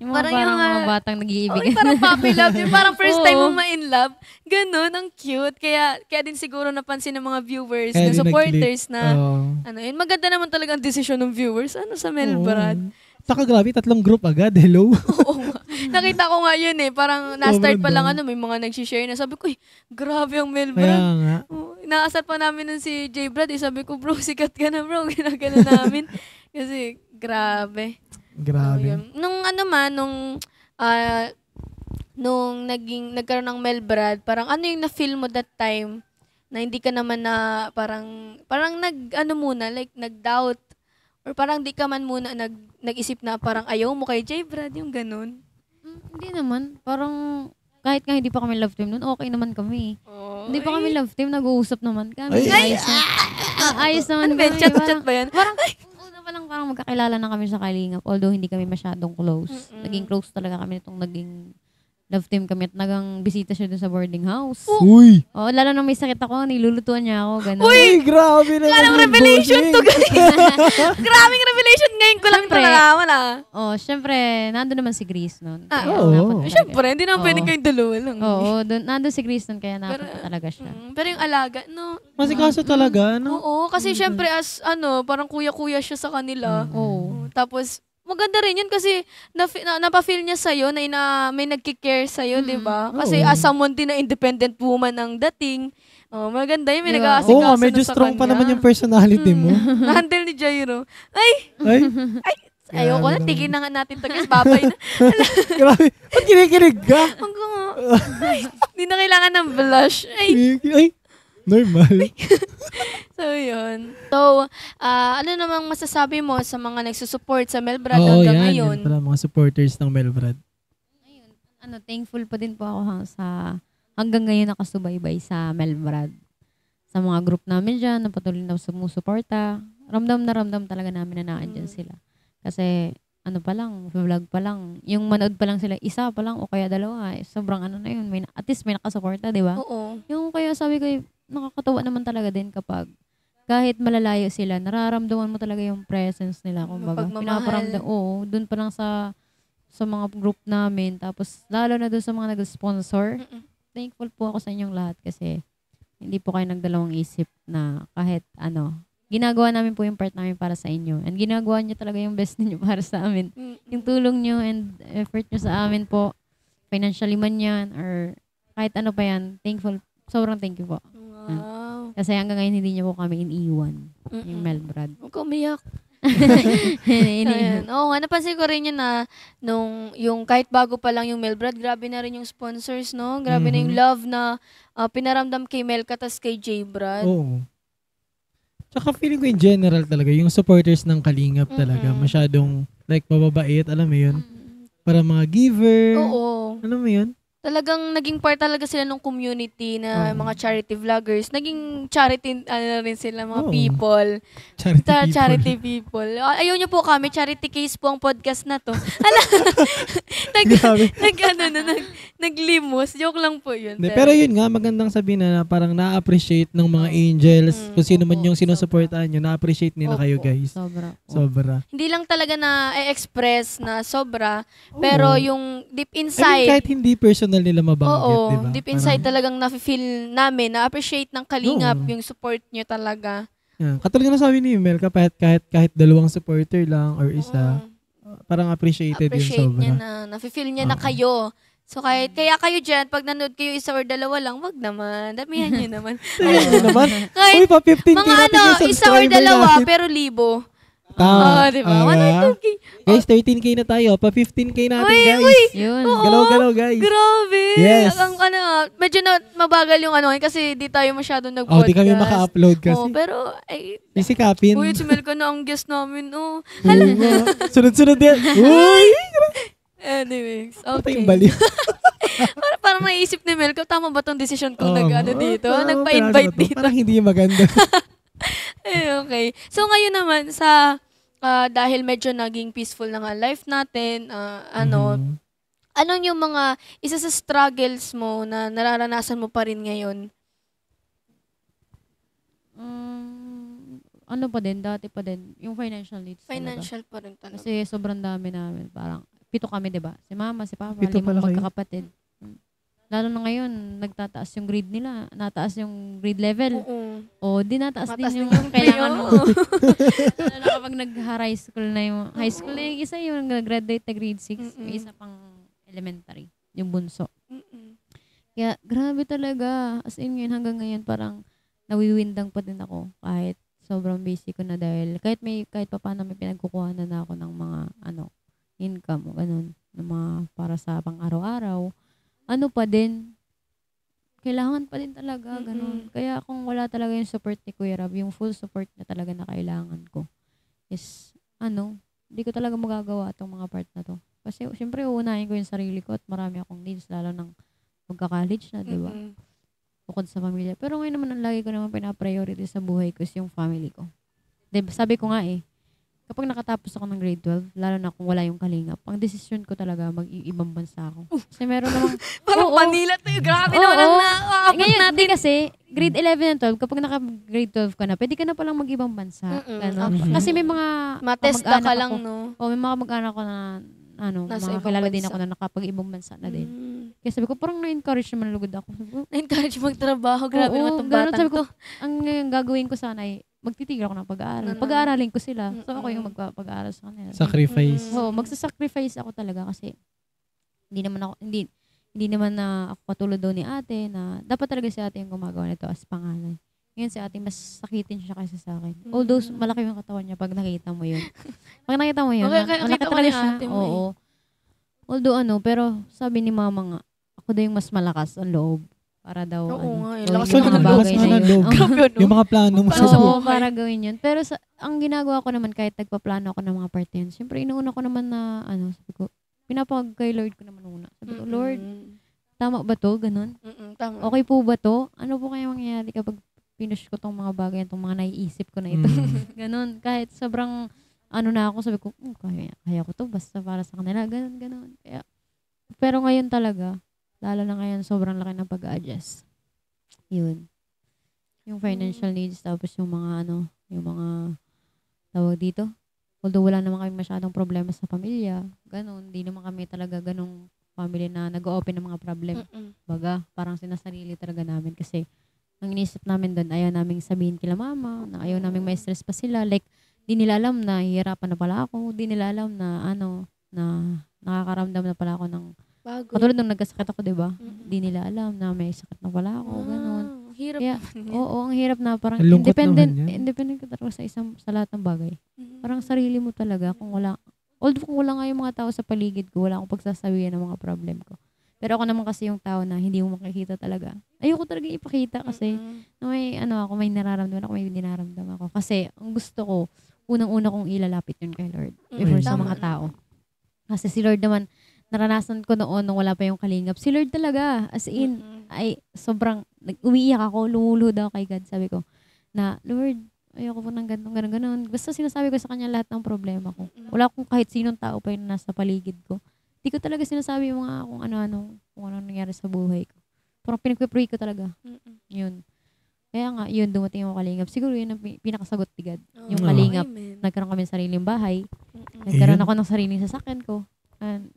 C: Yung mga parang mga batang nag-iibigan.
A: Parang puppy love. Yung parang first time mo ma-in love. Ganun, ang cute. Kaya din siguro napansin ng mga viewers,
B: Kaya
A: ng
B: din
A: supporters
B: nag-click.
A: na,
B: Oo.
A: yun, maganda naman talaga ang desisyon ng viewers. Sa Melbrad?
B: Oo. Saka grabe, 3 group agad. Hello.
A: Oo nga. Nakita ko nga yun eh. Parang na-start pa lang
B: Sobrang
A: may mga nag-share na. Sabi ko, grabe ang
B: Kaya
A: Melbrad.
B: nga.
A: Inaasar pa namin nun si J. Brad. Sabi ko, bro, sikat ka na bro. Ginagana namin. Kasi, grabe.
B: Grabe.
A: Nung nung nagkaroon ng Melbrad, parang ano yung na-feel mo that time na hindi ka naman na parang nag-doubt or parang di ka man muna nag-isip na parang ayaw mo kay J. Brad, yung ganun?
C: Hindi naman. Parang kahit nga hindi pa kami love team noon, okay naman kami.
A: Oh,
C: Hindi pa kami love team, nag-uusap naman kami.
B: Ay!
C: Ayos naman
A: Ano ba,
C: kami.
A: chat ba yan?
C: Parang, una pa lang parang magkakilala na kami sa Kalingap. Although hindi kami masyadong close. Naging close talaga kami nitong naging love team kami at nagang bisita siya dun sa boarding house.
B: Uy!
C: Oo, lalo nang may sakit ako, nilulutuan niya ako, gano'n.
B: Uy, grabe na.
A: Parang revelation to, guys. Grabing revelation. Ngayon ko lang ito
C: Siyempre.
A: nalaman,
C: Oh, syempre, nandun naman si Grace noon.
A: Ah,
B: oo.
A: Siyempre, hindi naman
C: Oo.
A: pwedeng kayong dalawa lang.
C: Oo, nandun si Grace noon, kaya napunta talaga siya.
A: Pero yung alaga, no?
B: Masikaso talaga, no?
A: Oo, kasi syempre parang kuya-kuya siya sa kanila.
C: Oo.
A: Tapos, maganda rin yun kasi napafeel niya sa'yo na may nagkikare sa'yo, di ba? Kasi
B: Oo.
A: as someone din na independent woman ang dating, maganda yun, may
C: Diba?
A: nag-aasikaso
B: Oo,
A: na
B: medyo
A: sa
B: strong pa
A: kanya.
B: naman yung personality mo.
A: Na-handle ni Jairo. Ay,
B: Ay,
A: ayoko na,
B: naman.
A: tigil na nga natin to guys, babay na.
B: grabe. Ba't kinikilig ka?
A: Ang Hindi na kailangan ng blush. Ay,
B: Ay, normal.
A: so yun. So, ano namang masasabi mo sa mga nagsusupport sa Melbrad
B: Oo,
A: hanggang
B: yan.
A: ngayon?
B: Yan pala mga supporters ng Melbrad.
C: Thankful pa din po ako sa hanggang ngayon nakasubaybay sa Melbrad. Sa mga group namin dyan, na patuloy na sumusuporta. Ramdam na ramdam talaga namin na naandyan sila. Kasi, pa lang, vlog pa lang. Yung manood pa lang sila, isa pa lang o kaya dalawa. Sobrang na yun. At least may nakasuporta, di ba?
A: Oo.
C: Yung kaya sabi ko, nakakatawa naman talaga din kapag kahit malalayo sila, nararamdaman mo talaga yung presence nila. Kumbaga,
A: Pagmamahal.
C: Oo, dun pa lang sa mga group namin. Tapos, lalo na dun sa mga nag-sponsor. Thankful po ako sa inyong lahat kasi hindi po kayo nagdalawang isip na kahit ginagawa namin po yung part namin para sa inyo. And ginagawa niyo talaga yung best niyo para sa amin. Yung tulong niyo and effort niyo sa amin po, financially man yan, or kahit ano pa yan, sobrang thank you po.
A: Wow.
C: Kasi hanggang ngayon hindi niyo po kami iniiwan, yung Melbrad.
A: Huwag ka umiyak.
C: Iniiwan.
A: Ayan. Oo nga, napansin ko rin yun na yung kahit bago pa lang yung Melbrad, grabe na rin yung sponsors, no? Grabe na yung love na pinaramdam kay Melka tas kay J. Brad.
B: Oo. Tsaka feeling ko in general talaga, yung supporters ng Kalingap talaga, masyadong like mababait, alam mo yun? Para mga giver.
A: Oo.
B: Alam mo yun?
A: Talagang naging part talaga sila ng community na mga charity vloggers. Naging charity, rin sila, mga
B: Oo.
A: people.
B: Charity people.
A: Charity people. Ayaw niyo po kami, charity case po ang podcast na to.
B: Grabe.
A: Naglimos. Joke lang po yun.
B: Hindi, pero yun nga, magandang sabihin na parang na-appreciate ng mga angels, kung sino man yung sinusuportahan nyo, na-appreciate nila kayo, guys.
C: Sobra.
B: Sobra.
A: Hindi lang talaga na i-express na sobra, pero yung deep
B: I mean,
A: inside,
B: kahit hindi personal nila mabanggit,
A: oo,
B: diba?
A: deep inside talagang na-feel namin, na-appreciate ng Kalingap
B: Oo.
A: yung support nyo talaga.
B: Yan. Katulad nga sabi ni Mel, kahit dalawang supporter lang or isa, parang appreciated
A: Appreciate
B: yun sobra.
A: niya na, na-feel niya na kayo. So, kaya kayo dyan, pag nanood kayo isa or dalawa lang, wag naman. Damihan niyo naman.
B: Ano naman?
A: Kahit
B: Uy, pa 15K
A: mga
B: natin yung
A: isa or
B: subscriber
A: dalawa,
B: natin.
A: pero libo.
B: Tama.
A: Diba?
B: Ah,
A: 1 or 2K.
B: guys, 13K na tayo. Pa 15K natin, guys.
C: Yun.
B: Galaw-galaw, guys.
A: Grabe.
B: Yes.
A: Medyo na mabagal yung kasi di tayo masyadong
B: Oh,
A: nag-podcast.
B: di kami maka-upload kasi.
A: Oh, pero, ay,
B: Sisikapin.
A: uy, si Melka na ang guest namin, oh.
B: Sunod-sunod yan. Uy!
A: Anyways,
B: Ito
A: okay.
B: yung baliw.
A: Parang naisip ni Melka, tama ba tong decision kong
B: Oo.
A: dito?
B: Parang
A: Nagpa-invite
B: pinasa ko to.
A: dito.
B: Parang hindi maganda.
A: Okay. So, ngayon naman, dahil medyo naging peaceful na nga life natin,
B: Mhm.
A: ano yung mga isa sa struggles mo na nararanasan mo pa rin ngayon?
C: Ano pa din, dati pa din, yung financial needs talaga.
A: Financial pa rin talaga.
C: Kasi sobrang dami namin. Parang, 7 kami, di ba? Si mama, si papa,
B: 7 pala
C: 5
B: kayo?
C: magkakapatid. Lalo na ngayon, nagtataas yung grade nila. Nataas yung grade level.
A: Oo.
C: O, di nataas
A: Mataas
C: din yung
A: din yung
C: kailangan mo.
A: payo.
C: Lalo na kapag nag-high school na yung, high school na yung isa, yung nag-graduate na grade 6. Yung isa pang elementary, yung bunso. Kaya, grabe talaga. As in, ngayon, hanggang ngayon, parang nawiwindang pa din ako. Kahit sobrang busy ko na dahil kahit pa paano may pinagkukuhanan na ako ng mga income o ganun, ng mga para sa pang araw-araw. ano pa din, kailangan pa din talaga, ganun. Kaya kung wala talaga yung support ni Kuya Rab, yung full support na talaga na kailangan ko, is, hindi ko talaga magagawa itong mga part na to. Kasi, syempre, uunahin ko yung sarili ko at marami akong needs, lalo ng magka-college na, di ba? Bukod sa pamilya. Pero ngayon naman, ang lagi ko naman pina-priority sa buhay ko is yung family ko. Diba, sabi ko nga kapag nakatapos ako ng grade 12, lalo na kung wala yung kalingap, ang desisyon ko talaga, mag-iibang bansa ako. Kasi meron namang...
A: Parang Manila tayo. Grabe naman ang naaabot
C: ngayon,
A: natin.
C: Hindi kasi, grade 11 and 12, kapag naka-grade 12 ka na, pwede ka na palang mag-ibang bansa. Kasi may mga...
A: Matesta ka lang, no?
C: May mga mag-anak ko na,
A: nasa
C: mga kilala din ako na nakapag-ibang bansa na din. Kaya sabi ko, parang na-encourage naman lugod ako.
A: Na-encourage magtrabaho. Grabe naman itong batang
C: sabi ko, ang gagawin ko sana ay, magtitigil ako ng pag-aaral. Pag-aaralin ko sila. So, ako yung magpag-aaral sa kanila.
B: Sacrifice.
C: Oo, magsasacrifice ako talaga kasi hindi naman na ako katulad daw ni ate na dapat talaga si ate yung gumagawa nito as panganay. Ngayon si ate mas sakitin siya kaysa sa akin. Although malaki yung katawan niya pag nakita mo yun. Pag nakita mo yun, malaki talaga siya. Oo. Although pero sabi ni mama nga, ako daw yung mas malakas ang loob. Para daw,
A: lakas
C: yung mga bagay na yun.
B: Yung mga plano mo sa
C: Oo, para gawin yun. Pero ang ginagawa ko naman kahit nagpaplano ako ng mga part yun, siyempre inuuna ko naman na, sabi ko, pinapag kay Lord ko naman una. Sabi ko, Lord, tama ba to? Ganon?
A: Tama.
C: Okay po ba to? Ano po kaya mangyayari kapag pinush ko tong mga bagay, tong mga naiisip ko na ito? Ganon. Kahit sobrang, na ako, sabi ko, kaya ko to, basta para sa kanila. Ganon. Kaya, pero ngayon talaga, lalo na ngayon, sobrang laki ng pag-adjust. Yun. Yung financial needs, tapos yung mga yung mga tawag dito. Although wala naman kami masyadong problema sa pamilya, ganun, hindi naman kami talaga ganung family na nag-open ng mga problem. Baga, parang sinasarili talaga namin kasi ang inisip namin doon, ayaw naming sabihin kila mama, na ayaw naming may stress pa sila. Like, di nila alam na hihirapan na pala ako, di nila alam na na nakakaramdam na pala ako ng katulad nung nagkasakit ako, di ba? Di nila alam na may sakit na pala ako, ganun.
A: Hirap
C: Kaya,
A: naman
C: oo, ang hirap na parang
B: Lungkot
C: independent ka talaga sa lahat ng bagay. Parang sarili mo talaga kung wala nga yung mga tao sa paligid ko, wala akong pagsasabihan ng mga problem ko. Pero ako naman kasi yung tao na hindi mo makikita talaga. Ayoko talaga ipakita kasi na may nararamdaman ako, may dinaramdaman ako. Kasi ang gusto ko, unang-una kong ilalapit yun kay Lord before sa mga tao. Kasi si Lord naman, naranasan ko noon nung wala pa yung kalingap. Si Lord talaga, as in, ay sobrang, umiiyak ako, lumuluhod ako kay God. Sabi ko, na Lord, ayoko po ng ganun. Basta sinasabi ko sa kanya lahat ng problema ko. Wala akong kahit sinong tao pa yung nasa paligid ko. Hindi ko talaga sinasabi yung mga kung ano nangyari sa buhay ko. Parang pinag-pray ko talaga. Yun. Kaya nga, yun, dumating yung kalingap. Siguro yun ang pinakasagot ni God. Yung kalingap. Nagkaroon kami ng sariling bahay. Nagkaroon ako ng sariling sasakyan ko.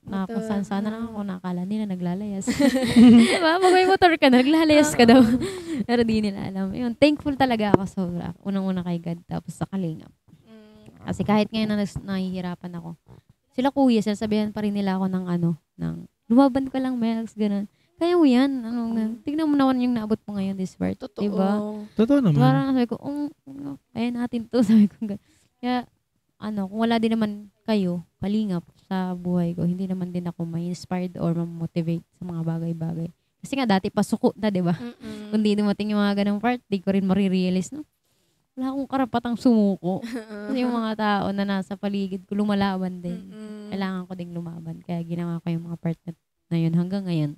C: Na kung saan-saan na lang ako, nakakala nila naglalayas. Diba? Pag may motor ka na, naglalayas ka daw. Pero di nila alam. Yun, thankful talaga ako sobra. Unang-una kay God, tapos sa kalingap. Kasi kahit ngayon na nahihirapan ako, sila kuya, sinasabihan pa rin nila ako ng lumaban ka lang, Melx, gano'n. Kaya mo yan. Tignan mo naman yung naabot mo ngayon this part.
A: Totoo.
C: Diba?
B: Totoo naman.
C: Parang sabi ko, kaya natin to. Sabi ko, kaya, kung wala din naman kayo, palingap sa buhay ko, hindi naman din ako ma-inspired or ma-motivate sa mga bagay-bagay. Kasi nga, dati pasuko na, diba? Kung di dumating yung mga ganong part, di ko rin marirealize, no? Wala akong karapatang sumuko. Kasi yung mga tao na nasa paligid ko, lumalaban din. Kailangan ko ding lumaban. Kaya ginawa ko yung mga part na yun hanggang ngayon.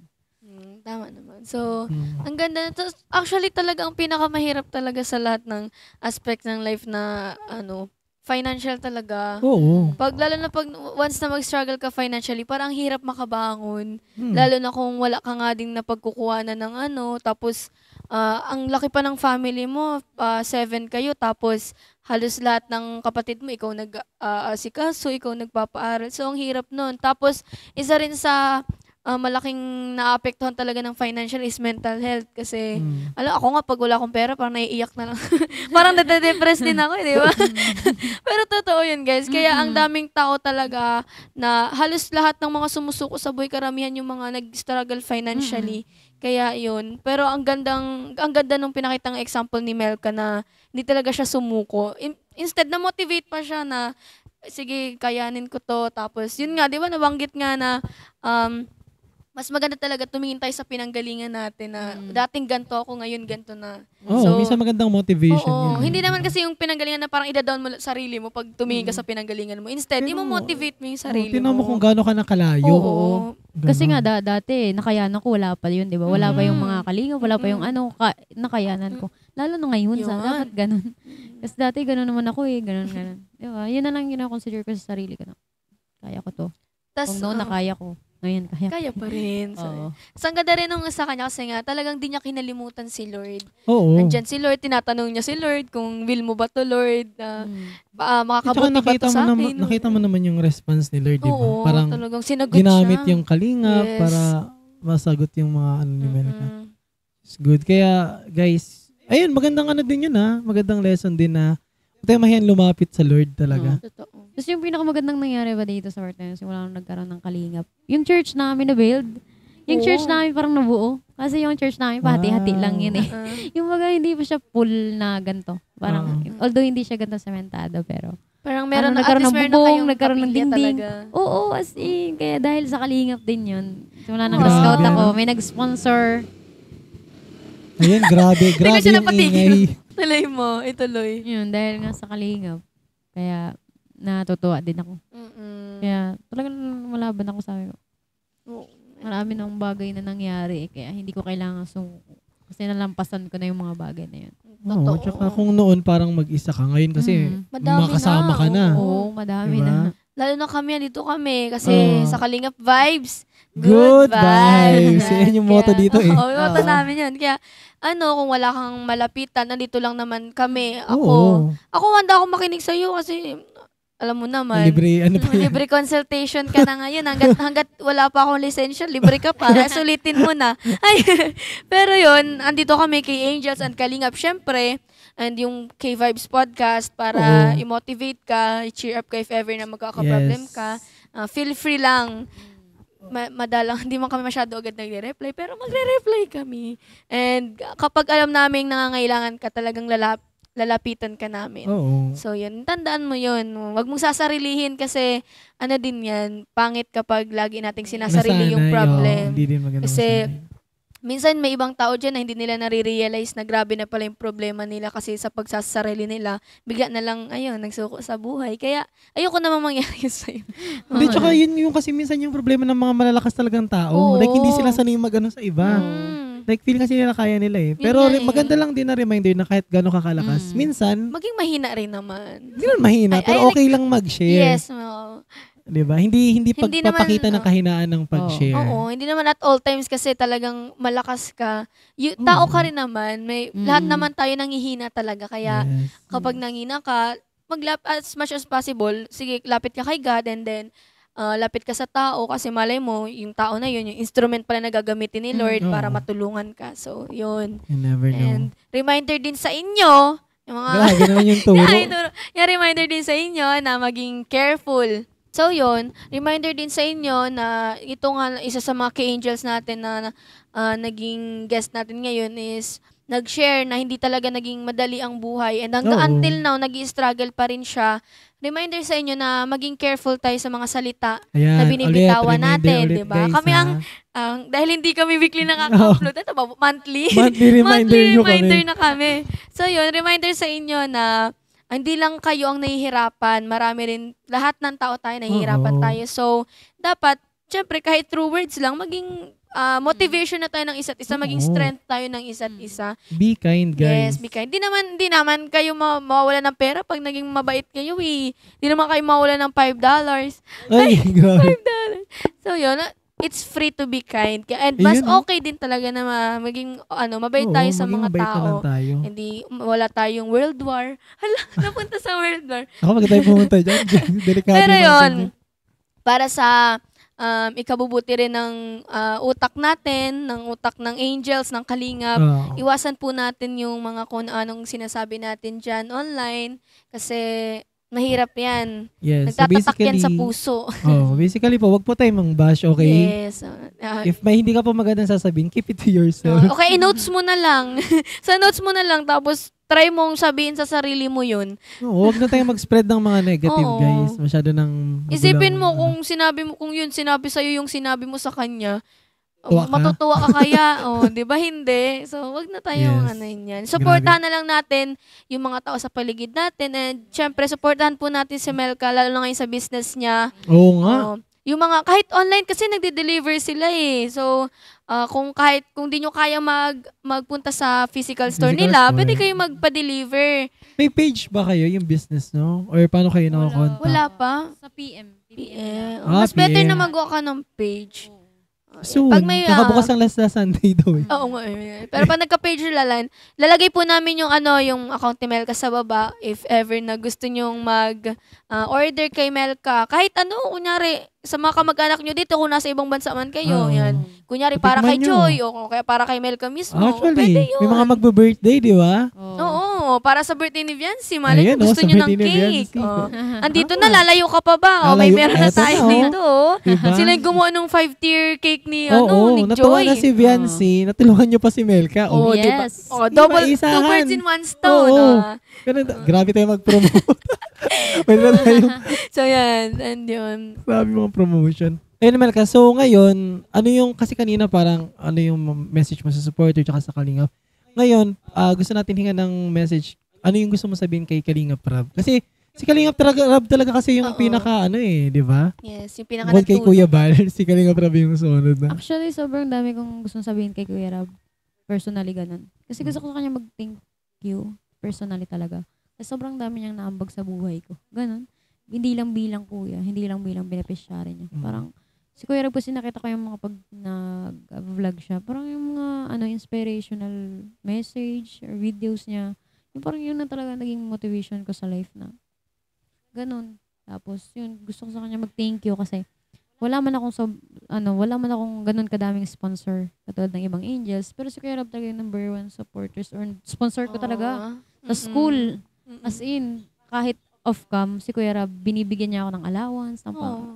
A: Tama naman. So, ang ganda. Actually, talaga ang pinakamahirap talaga sa lahat ng aspect ng life na, financial talaga.
B: Oo.
A: Lalo na once na mag-struggle ka financially, parang hirap makabangon. Lalo na kung wala ka nga ding napagkukuhanan ng tapos, ang laki pa ng family mo, 7 kayo, tapos halos lahat ng kapatid mo, ikaw nag-asikaso, ikaw nagpapaaral. So, ang hirap nun. Tapos, isa rin sa malaking naapektuhan talaga ng financial is mental health kasi ako nga pag wala akong pera parang naiiyak na lang. Parang nade-depress din ako, di ba? Pero totoo yun, guys. Kaya ang daming tao talaga na halos lahat ng mga sumusuko sa buhay, karamihan yung mga nag-struggle financially. Kaya yun. Pero ang ganda nung pinakitang example ni Melka na hindi talaga siya sumuko. Instead na motivate pa siya na sige, kayanin ko to. Tapos yun nga, di ba nabanggit nga na mas maganda talaga tumingin tayo sa pinanggalingan natin na dating ganto ako, ngayon ganto na.
B: Minsan magandang motivation yun.
A: Hindi naman kasi yung pinanggalingan na parang ida-down mo sarili mo pag tumingin ka sa pinanggalingan mo. Instead, i-motivate mo yung sarili mo.
B: Tinan mo kung gaano ka nakalayo.
A: Oo.
C: Kasi nga, dati, nakayanan ko, wala pa yun, di ba? Wala pa yung mga kalingap, wala pa yung nakayanan ko. Lalo na ngayon, dapat ganun. Kasi dati, ganun naman ako ganun. Di ba? Yun na lang yun consider ko sa sarili ko. Kaya ko to. Kung noon nakaya ko, ngayon
A: kaya pa rin. So, ang ganda rin nung sa kanya kasi nga, talagang di niya kinalimutan si Lord. Nandyan si Lord, tinatanong niya si Lord kung will mo ba to, Lord? Makakabuti ba to sa akin?
B: Nakita mo naman yung response ni Lord, di ba? Parang
A: talagang sinagot
B: ginamit
A: siya.
B: yung kalingap para masagot yung mga ni Melka. It's good. Kaya, guys, ayun, magandang din yun magandang lesson din na huwag tayo mahiyan lumapit sa Lord talaga.
A: Totoo.
C: Tapos yung pinakamagandang nangyari ba dito sa Hortensia, wala nang nagkaroon ng kalingap. Yung church namin na-build, yung church namin parang nabuo. Kasi yung church namin, pati-hati lang yun yung mga hindi pa siya full na ganito. Parang, although hindi siya ganito sementado, pero
A: parang meron na,
C: nagkaroon ng bubong, nagkaroon ng dingding.
A: Talaga.
C: Oo, as in. Kaya dahil sa kalingap din yun. Simula nang na-scout ako, may nag-sponsor.
B: Ayun, grabe yung ingay.
A: Tuloy mo, ituloy.
C: Yun, dahil nga sa kalingap. Kaya, natutuwa din ako. Kaya, talagang malaban ako sa akin. Marami ng bagay na nangyari. Kaya, hindi ko kailangan kasi nalampasan ko na yung mga bagay na yun.
B: Oo, tsaka kung noon parang mag-isa ka, ngayon kasi makasama ka na.
C: Oo, madami na.
A: Lalo na kami, dito kami. Kasi sa Kalingap Vibes,
B: good vibes. Yan yung motto dito
A: Oo, motto namin yun. Kaya, kung wala kang malapitan, nandito lang naman kami. Ako handa akong makinig sa'yo kasi, alam mo naman, libre consultation ka na ngayon. Hanggat wala pa akong lisensya, libre ka pa. Sulitin mo na. Pero yun, andito kami kay Angels and Kalingap, syempre, and yung K-Vibes Podcast para i-motivate ka, i-cheer up ka if ever na magkaka-problem ka. Feel free lang. Madalang, hindi man kami masyado agad nagre-reply, pero magre-reply kami. And kapag alam namin nangangailangan ka, talagang lalapitan ka namin. So yun, tandaan mo yun. Huwag mong sasarilihin kasi din yan, pangit kapag lagi nating sinasarili yung problem.
B: Hindi din maganda.
A: Kasi minsan may ibang tao dyan na hindi nila nare-realize na grabe na pala yung problema nila kasi sa pagsasarili nila, bigla na lang, nagsuko sa buhay. Kaya, ayoko naman mangyari sa'yo.
B: Hindi, tsaka yun yung kasi minsan yung problema ng mga malalakas talagang tao. Like, hindi sila sanay mag-ano sa iba. Like, feel kasi nila kaya nila Pero maganda lang din na reminder na kahit gano'n kakalakas, minsan,
A: maging mahina rin naman.
B: Hindi naman mahina, pero okay lang mag-share.
A: Yes,
B: Diba? Hindi pagpapakita ng kahinaan ng pag-share.
A: Oo, hindi naman at all times kasi talagang malakas ka. Tao ka rin naman. Lahat naman tayo nangihina talaga. Kaya kapag nangina ka, as much as possible, sige, lapit ka kay God and then lapit ka sa tao kasi malay mo, yung tao na yun, yung instrument pala na gagamitin ni Lord para matulungan ka. So, yun.
B: You never know.
A: And reminder din sa inyo, yung mga...
B: Grabe naman yung turo.
A: Yung reminder din sa inyo na maging careful. So, yun, reminder din sa inyo na ito nga, isa sa mga K-Angels natin na naging guest natin ngayon is nag-share na hindi talaga naging madali ang buhay. And hanggang until now, nag-i-struggle pa rin siya. Reminder sa inyo na maging careful tayo sa mga salita na binibitawan natin, di ba? Kami dahil hindi kami weekly nakaka-upload, ito ba, monthly reminder na kami. So, yun, reminder sa inyo na hindi lang kayo ang nahihirapan. Marami rin, lahat ng tao tayo nahihirapan tayo. So, dapat, syempre, kahit through words lang, maging motivation na tayo ng isa't isa, maging strength tayo ng isa't isa.
B: Be kind, guys.
A: Yes, be kind. Di naman kayo mawawala ng pera pag naging mabait kayo Di naman kayo mawawala ng $5.
B: Ay, grabe.
A: $5. So, yun, it's free to be kind. And mas okay din talaga na maging mabait tayo sa mga tao. Hindi wala tayong world war. Hala, napunta sa world war.
B: Ako maganda tayo pumunta dyan. Delikado.
A: Pero yun, para sa ikabubuti rin ng utak natin, ng utak ng Angels, ng Kalingap, iwasan po natin yung mga kung anong sinasabi natin dyan online kasi mahirap yan.
B: Yes.
A: Nagtatatak yan sa puso.
B: Basically po, wag po tayo mang-bash, okay?
A: Yes.
B: If hindi ka po magandang sasabihin, keep it to yourself.
A: Okay, notes mo na lang. Sa notes mo na lang, tapos try mong sabihin sa sarili mo yun.
B: Huwag na tayo mag-spread ng mga negative, guys. Masyado nang...
A: Isipin mo kung sinabi mo, kung yun, sinabi sa'yo yung sinabi mo sa kanya,
B: Tuwa ka?
A: Matutuwa ka kaya? Di ba hindi? So, wag na tayong yan. Supportahan na lang natin yung mga tao sa paligid natin. And syempre, supportahan po natin si Melka, lalo na ngayon sa business niya.
B: Oo nga.
A: Yung mga, kahit online kasi nagde-deliver sila eh. So, kung di nyo kaya magpunta sa physical store nila, pwede kayo magpa-deliver.
B: May page ba kayo yung business, no? Or paano kayo nakakontak?
A: Wala pa.
C: Sa PM.
A: Mas better
B: PM.
A: na magawa ka ng page.
B: Soon.
A: Pag may,
B: Nakabukas ang last na Sunday daw eh.
A: Oo nga. Pero pag nagka-page lalagay po namin yung account ni Melka sa baba if ever na gusto nyong order kay Melka. Kahit kunyari, sa mga kamag-anak nyo dito, kung nasa ibang bansa man kayo, yan. Kunyari, para kay Joy, o kaya para kay Melka mismo.
B: Actually,
A: pwede yun.
B: may mga magbe-birthday, di ba?
A: Oo, para sa birthday ni Viancy. Malay
B: Ayan,
A: nyo, gusto
B: sa
A: nyo ng
B: birthday ni
A: cake.
B: Viancy.
A: Andito na, lalayo ka pa ba? May
B: Lalayo.
A: meron na
B: Eto
A: tayo
B: na,
A: dito.
B: Diba?
A: Sila yung gumawa ng 5-tier cake ni
B: Oo, natuwa
A: Joy.
B: na si Viancy. Natulungan nyo pa si Melka.
A: Oh, diba?
C: Yes.
A: Double,
B: Iba, isahan.
A: 2 birds in 1 stone.
B: Ganun, grabe tayo mag-promote. Pwede na tayo.
A: So, yan. And yun.
B: Grabe mga promotion. Ayun, Melka. So, ngayon, kasi kanina parang, yung message mo sa supporter tsaka sa Kalingap. Ngayon, gusto natin hinga ng message. Ano yung gusto mo sabihin kay Kalingap Rab? Kasi, si Kalingap Rab talaga kasi yung pinaka, di ba?
A: Yes, yung
B: Bukod kay
A: pinaka-natulog.
B: Kuya Bal, si Kalingap Rab yung sunod na.
C: Actually, sobrang dami kong gustong sabihin kay Kuya Rab. Personally, ganun. Kasi gusto ko sa kanya mag-thank you. Personally talaga. Kasi sobrang dami niyang naambag sa buhay ko. Ganun. Hindi lang bilang kuya. Hindi lang bilang beneficiary niya. Parang, si Kuya Rab kasi nakita ko yung mga pag nag-vlog siya. Parang yung mga inspirational message or videos niya. Yung parang yun na talaga naging motivation ko sa life na. Ganun. Tapos, yun, gusto ko sa kanya mag-thank you kasi wala man akong ganun kadaming sponsor katulad ng ibang angels. Pero si Kuya Rab talaga yung number 1 supporters or sponsor ko talaga. Sa school. As in, kahit off-cam, si Kuya Rab, binibigyan niya ako ng allowance.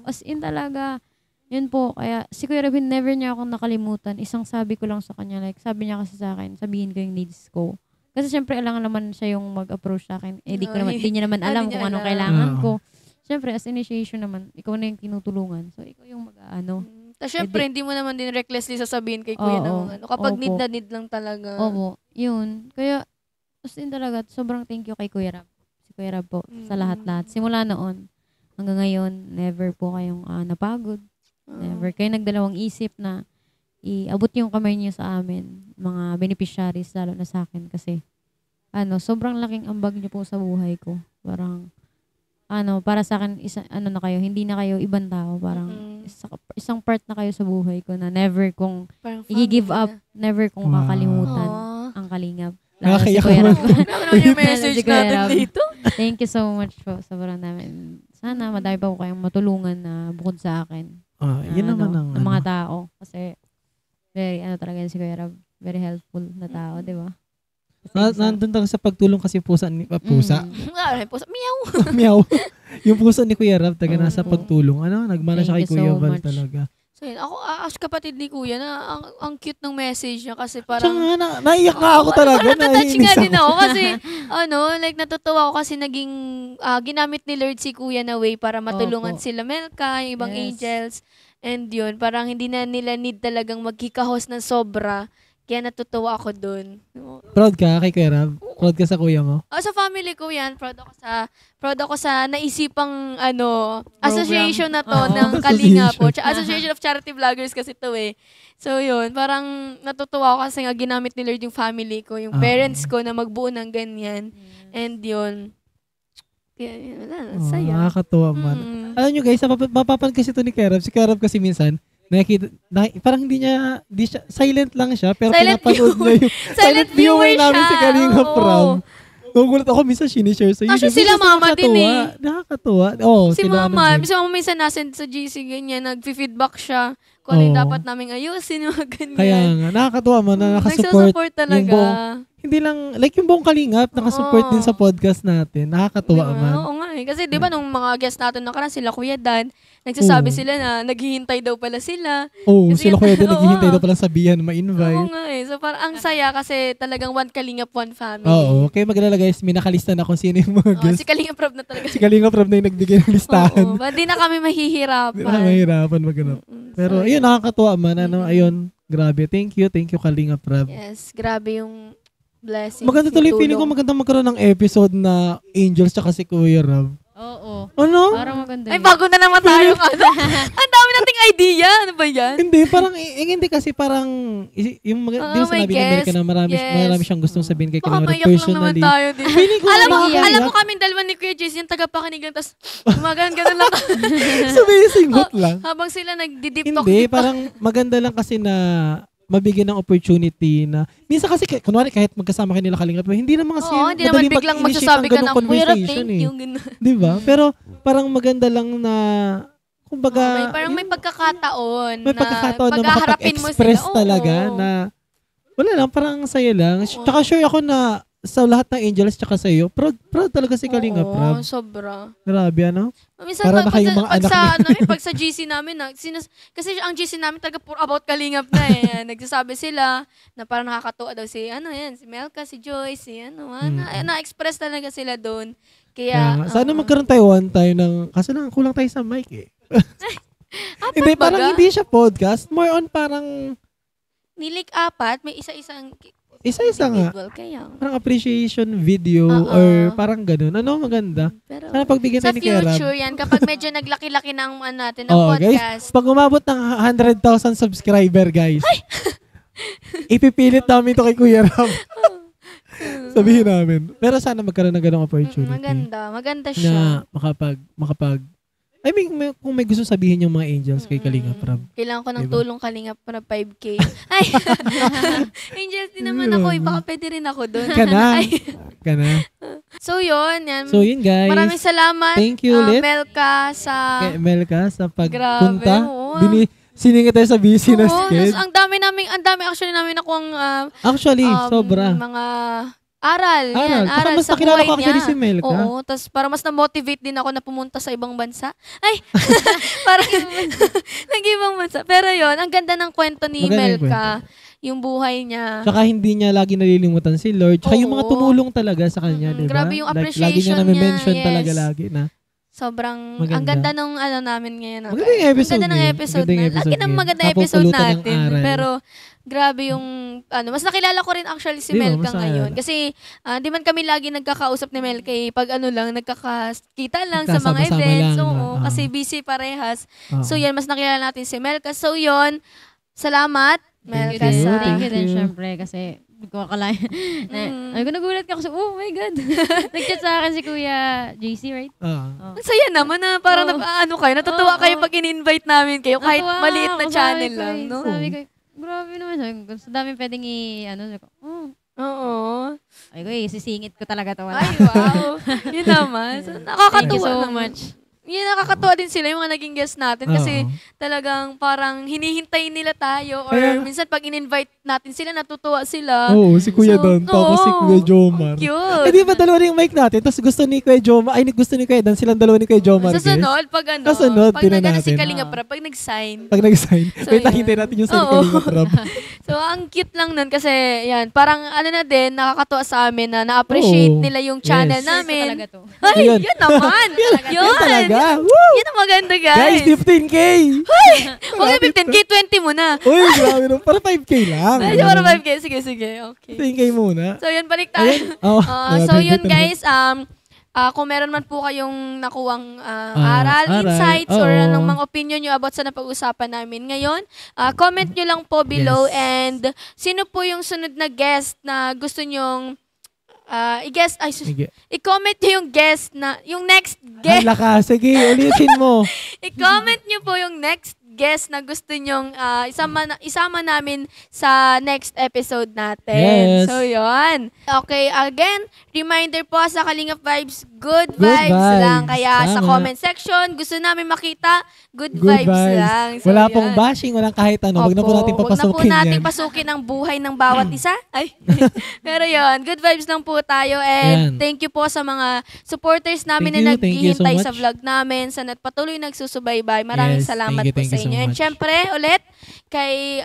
C: As in talaga, yun po. Kaya si Kuya Rab, never niya akong nakalimutan. Isang sabi ko lang sa kanya, sabi niya kasi sa akin, sabihin ko yung needs ko. Kasi syempre, alangan naman siya yung mag-approach sa akin. Di niya naman alam kung anong kailangan ko. Syempre, as initiation naman, ikaw na yung tinutulungan. So, ikaw yung mag-ano.
A: Tapos syempre, hindi mo naman din recklessly sasabihin kay Kuya ng kapag need na need lang talaga.
C: Opo, yun. Kaya, as in talaga, sobrang thank you kay Kuya Rab. Si Kuya Rab po, sa lahat-lahat. Simula noon, hanggang ngayon, never po kayong napagod. Never. Kayo nagdalawang isip na iabot yung kamay niyo sa amin, mga beneficiaries, lalo na sa akin. Kasi, sobrang laking ambag niyo po sa buhay ko. Parang, para sa akin, na kayo, hindi na kayo ibang tao. Parang, isang part na kayo sa buhay ko na never kong i-give up, never kong kakalimutan ang Kalingap.
B: Nakakayak
C: Kuya Rab.
A: Ano yung message
C: Si Kuya
A: natin
C: Rab.
A: dito?
C: Thank you so much po. Sobrang namin. Sana madami pa po kayong matulungan na bukod sa akin.
B: Yun naman ang
C: ng mga tao. Kasi, very, talaga yun si Kuya Rab. Very helpful na tao, di ba?
B: Nandun talaga sa pagtulong kasi pusa.
A: Pusa. Meow.
B: Meow. Yung puso ni Kuya Rab talaga nasa pagtulong. Nagmana siya kay
C: Thank you
B: Kuya
C: so
B: Val
C: much.
B: talaga.
A: So, yun. Ako, as kapatid ni Kuya, na ang cute ng message niya kasi parang...
B: Tsaka naiyak nga ako talaga.
A: Natatouch nga din
B: Naiinis
A: ako kasi, natutuwa ako kasi naging, ginamit ni Lord si Kuya na way para matulungan
C: Opo.
A: sila Melka, yung ibang
C: Yes.
A: angels. And yun, parang hindi na nila need talagang magkikahos ng sobra. Kaya natutuwa ako dun.
B: Proud ka kay Kuya Rab? Proud ka sa kuya mo?
A: Sa family ko yan, proud ako sa naisipang association na to ng Kalinga po. Association of Charity Vloggers kasi to eh. So yun, parang natutuwa ako kasi nga ginamit ni Lord yung family ko, yung parents ko na magbuo ng ganyan. And yun, kaya yun, saya.
B: Nakakatuwa man. Alam nyo guys, mapapan kasi ito ni Kuya Rab. Si Kuya Rab kasi minsan, parang hindi siya, silent lang siya, pero
A: Silent
B: pinapanood niya yung
A: Silent viewer
B: namin
A: siya.
B: si Kalinga
A: Oo.
B: Pram. Nagugulat ako, minsan sinishare sa
A: Actually, sila mama din eh.
B: Nakakatuwa. Oo,
A: Si
B: sila
A: mama,
B: din.
A: si mama minsan nasend sa GC ganyan, nag-feedback siya kung ano yung
B: Oo.
A: dapat naming ayusin, mga ganyan.
B: Kaya nga, nakakatuwa man na nakasupport.
A: Nagsusupport talaga.
B: yung buong- Hindi lang, like yung buong Kalingap, nakasupport
A: Oo.
B: din sa podcast natin. Nakakatuwa
A: Diba?
B: man.
A: Oo nga eh. Kasi di ba nung mga guest natin nakaraan, sila Kuya Dan, nagsasabi
B: Oo.
A: sila na naghihintay daw pala sila.
B: Oo,
A: Kasi
B: sila Kuya din
A: oo.
B: naghihintay daw palang sabihan,
A: Oo
B: ma-invite.
A: nga eh. So parang ang saya kasi talagang one Kalingap, one family.
B: Oo, kaya maglala guys, may nakalista na kung sino yung mga
A: Oo,
B: guests.
A: si Kalingap Rob na talaga.
B: Si Kalingap Rob na yung nagbigay ng listahan.
A: Oo, di na kami mahihirapan.
B: Hindi na mahirapan maghanap.
A: Mm,
B: Pero
A: so,
B: ayun, nakakatuwa man. Ayun, Grabe. Thank you Kalingap Rab.
A: Yes, grabe yung blessing.
B: Maganda tuloy, feeling ko maganda magkaroon ng episode na Angels tsaka si Kuya Rab.
C: Oo.
B: Ano?
C: Parang maganda.
A: Ay, bago na naman tayo. Ang dami nating idea. Ano ba yan?
B: Hindi, parang, hindi kasi parang, yung di mo sinabi ni America na marami siyang gustong sabihin kay
A: Baka
B: Kalingap
A: maiyak lang naman
B: personally.
A: tayo din.
B: Feeling ko
A: alam mo kaming dalawa ni Kuya Jason, yung tagapakinig lang, tapos gumagano lang.
B: Sumisingot lang.
A: Habang sila nagdi-deep talk.
B: Hindi, parang maganda lang kasi na mabigyan ng opportunity na minsan kasi kunwari kahit magkasama kayo nila Kalingap, hindi naman kasi
A: hindi naman biglang magsasabi ka ng Kuya Rab, thank you.
B: Di ba? Pero parang maganda lang na kumbaga
A: parang may pagkakataon
B: na
A: paghaharapin mo
B: makapag-express
A: sila.
B: talaga na wala lang, parang saya lang. Tsaka sure ako na sa lahat ng Angels tsaka sa iyo, proud talaga si Kalingap Rab.
A: Sobra.
B: Grabe, ano?
A: Minsan
B: para na kayong mga anak
A: pag sa GC namin, kasi ang GC namin talaga puro about Kalingap na eh. Nagsasabi sila na parang nakakatuwa daw si Melka, si Joyce, na-express talaga sila doon. Kaya,
B: sana magkaroon tayo one time ng, kasi lang kulang tayo sa mic eh. Hindi, parang hindi siya podcast. More on parang
A: apat, may isa-isang
B: nga.
A: Kaya.
B: Parang appreciation video or parang ganun. Ano, maganda.
A: Pero,
B: sana pagbigyan tayo ni Kuya Rab.
A: Sa future yan, kapag medyo naglaki-laki na ang natin ng podcast.
B: Guys, pag umabot ng 100,000 subscriber, guys, ipipilit namin ito kay Kuya Rab. Sabihin namin. Pero sana magkaroon ng ganong opportunity.
A: Maganda siya.
B: Na I mean, kung may gusto sabihin yung mga Angels kay Kalingap Rab.
A: Kailangan ko ng tulong Kalingap Rab 5K. Ay! Angels din naman ako. Baka pwede rin ako doon.
B: Kana.
A: So, yun.
B: Guys.
A: Maraming salamat.
B: Thank you ulit.
A: Melka sa
B: pagpunta. Siningit tayo sa busy na sked.
A: Ang dami actually namin nakuhang
B: sobra.
A: mga aral
B: mas
A: sa
B: nakilala
A: buhay
B: ko
A: niya.
B: actually si Melka.
A: Oo, tapos para mas na-motivate din ako na pumunta sa ibang bansa. Ay! Para nag-ibang bansa. Pero yon, ang ganda ng kwento ni Melka. Yung buhay niya.
B: Tsaka hindi niya lagi nalilimutan si Lord. Tsaka yung mga tumulong talaga sa kanya, di ba?
A: Grabe yung appreciation
B: lagi niya na-mention talaga lagi na.
A: Sobrang,
B: maganda.
A: Ang ganda nung namin ngayon.
B: Maganda yung episode.
A: Ang ganda ng episode na. Lagi ng maganda episode natin. Pero, grabe yung, mas nakilala ko rin actually si Melka ngayon. Kasi, di man kami lagi nagkakausap ni Melka pag lang, nagkakakita lang sa mga events. Kasi busy parehas. So, yan, mas nakilala natin si Melka. So, yun, salamat.
C: Melka, thank you din syempre kasi hindi ko akalain. Nagulat ka kasi, oh my God. Nag-chat sa akin si Kuya JC, right?
A: Ang saya naman na parang natutuwa kayo pag in-invite namin kayo kahit maliit na channel lang, no?
C: Sabi ko, grabe naman. Sa dami pwedeng
A: Oo.
C: Ay ko, sisingit ko talaga to.
A: Ay, wow. Yun naman. So, nakakatuwa.
C: Thank you so much.
A: Yun, nakakatuwa din sila yung mga naging guest natin kasi talagang parang hinihintay nila tayo or minsan pag in-invite natin sila, natutuwa sila.
B: Si Kuya Dan, tapos si Kuya Jomar.
A: Cute.
B: Di ba dalawa rin yung mic natin? Tapos gusto ni Kuya Jomar, gusto ni Kuya Dan, silang dalawa ni Kuya Jomar.
A: Sa sunod, pag si Kalingap Rab, pag nag-sign.
B: So, wait, hintayin natin yung sa Kalingap Rab.
A: So, ang cute lang nun kasi, yan, parang na din, nakakatuwa sa amin na na-appreciate nila yung channel namin. Ay, yun naman. Yun talaga. Yan ang maganda, guys.
B: Guys, 15K!
A: Huwag na 15K, 20 muna.
B: Uy, grabe nung. Para 5K lang.
A: Para 5K. Sige. Okay.
B: 15K muna.
A: So, yun, balik tayo. So, yun, guys. Kung meron man po kayong nakuwang aral, insights, or anong mga opinion nyo about sa napag-usapan namin ngayon, comment nyo lang po below. And sino po yung sunod na guest na gusto nyong i-comment nyo yung guest na, yung next guest.
B: Hala ka, sige, ulitin mo.
A: I-comment nyo po yung next guest na gusto nyong isama namin sa next episode natin.
B: Yes.
A: So, yun. Okay, again, reminder po sa Kalingap Vibes, good vibes lang. Kaya sa comment section, gusto namin makita, good vibes lang. So,
B: wala pong bashing, walang kahit ano. Huwag na po natin papasukin yan.
A: Huwag na po natin pasukin ang buhay ng bawat isa. Ay. Pero yun, good vibes lang po tayo. And thank you po sa mga supporters namin na naghihintay sa vlog namin, sa patuloy nagsusubaybay. Maraming salamat po sa inyo. And syempre, ulit, kay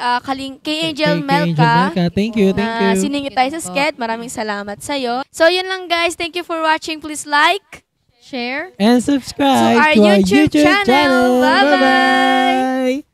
A: Angel Melka.
B: Thank you.
A: Siningit tayo sa sked. Maraming salamat sa'yo. So, yun lang guys. Thank you for watching. Please like,
C: share,
B: and subscribe
A: to our YouTube channel. Bye-bye!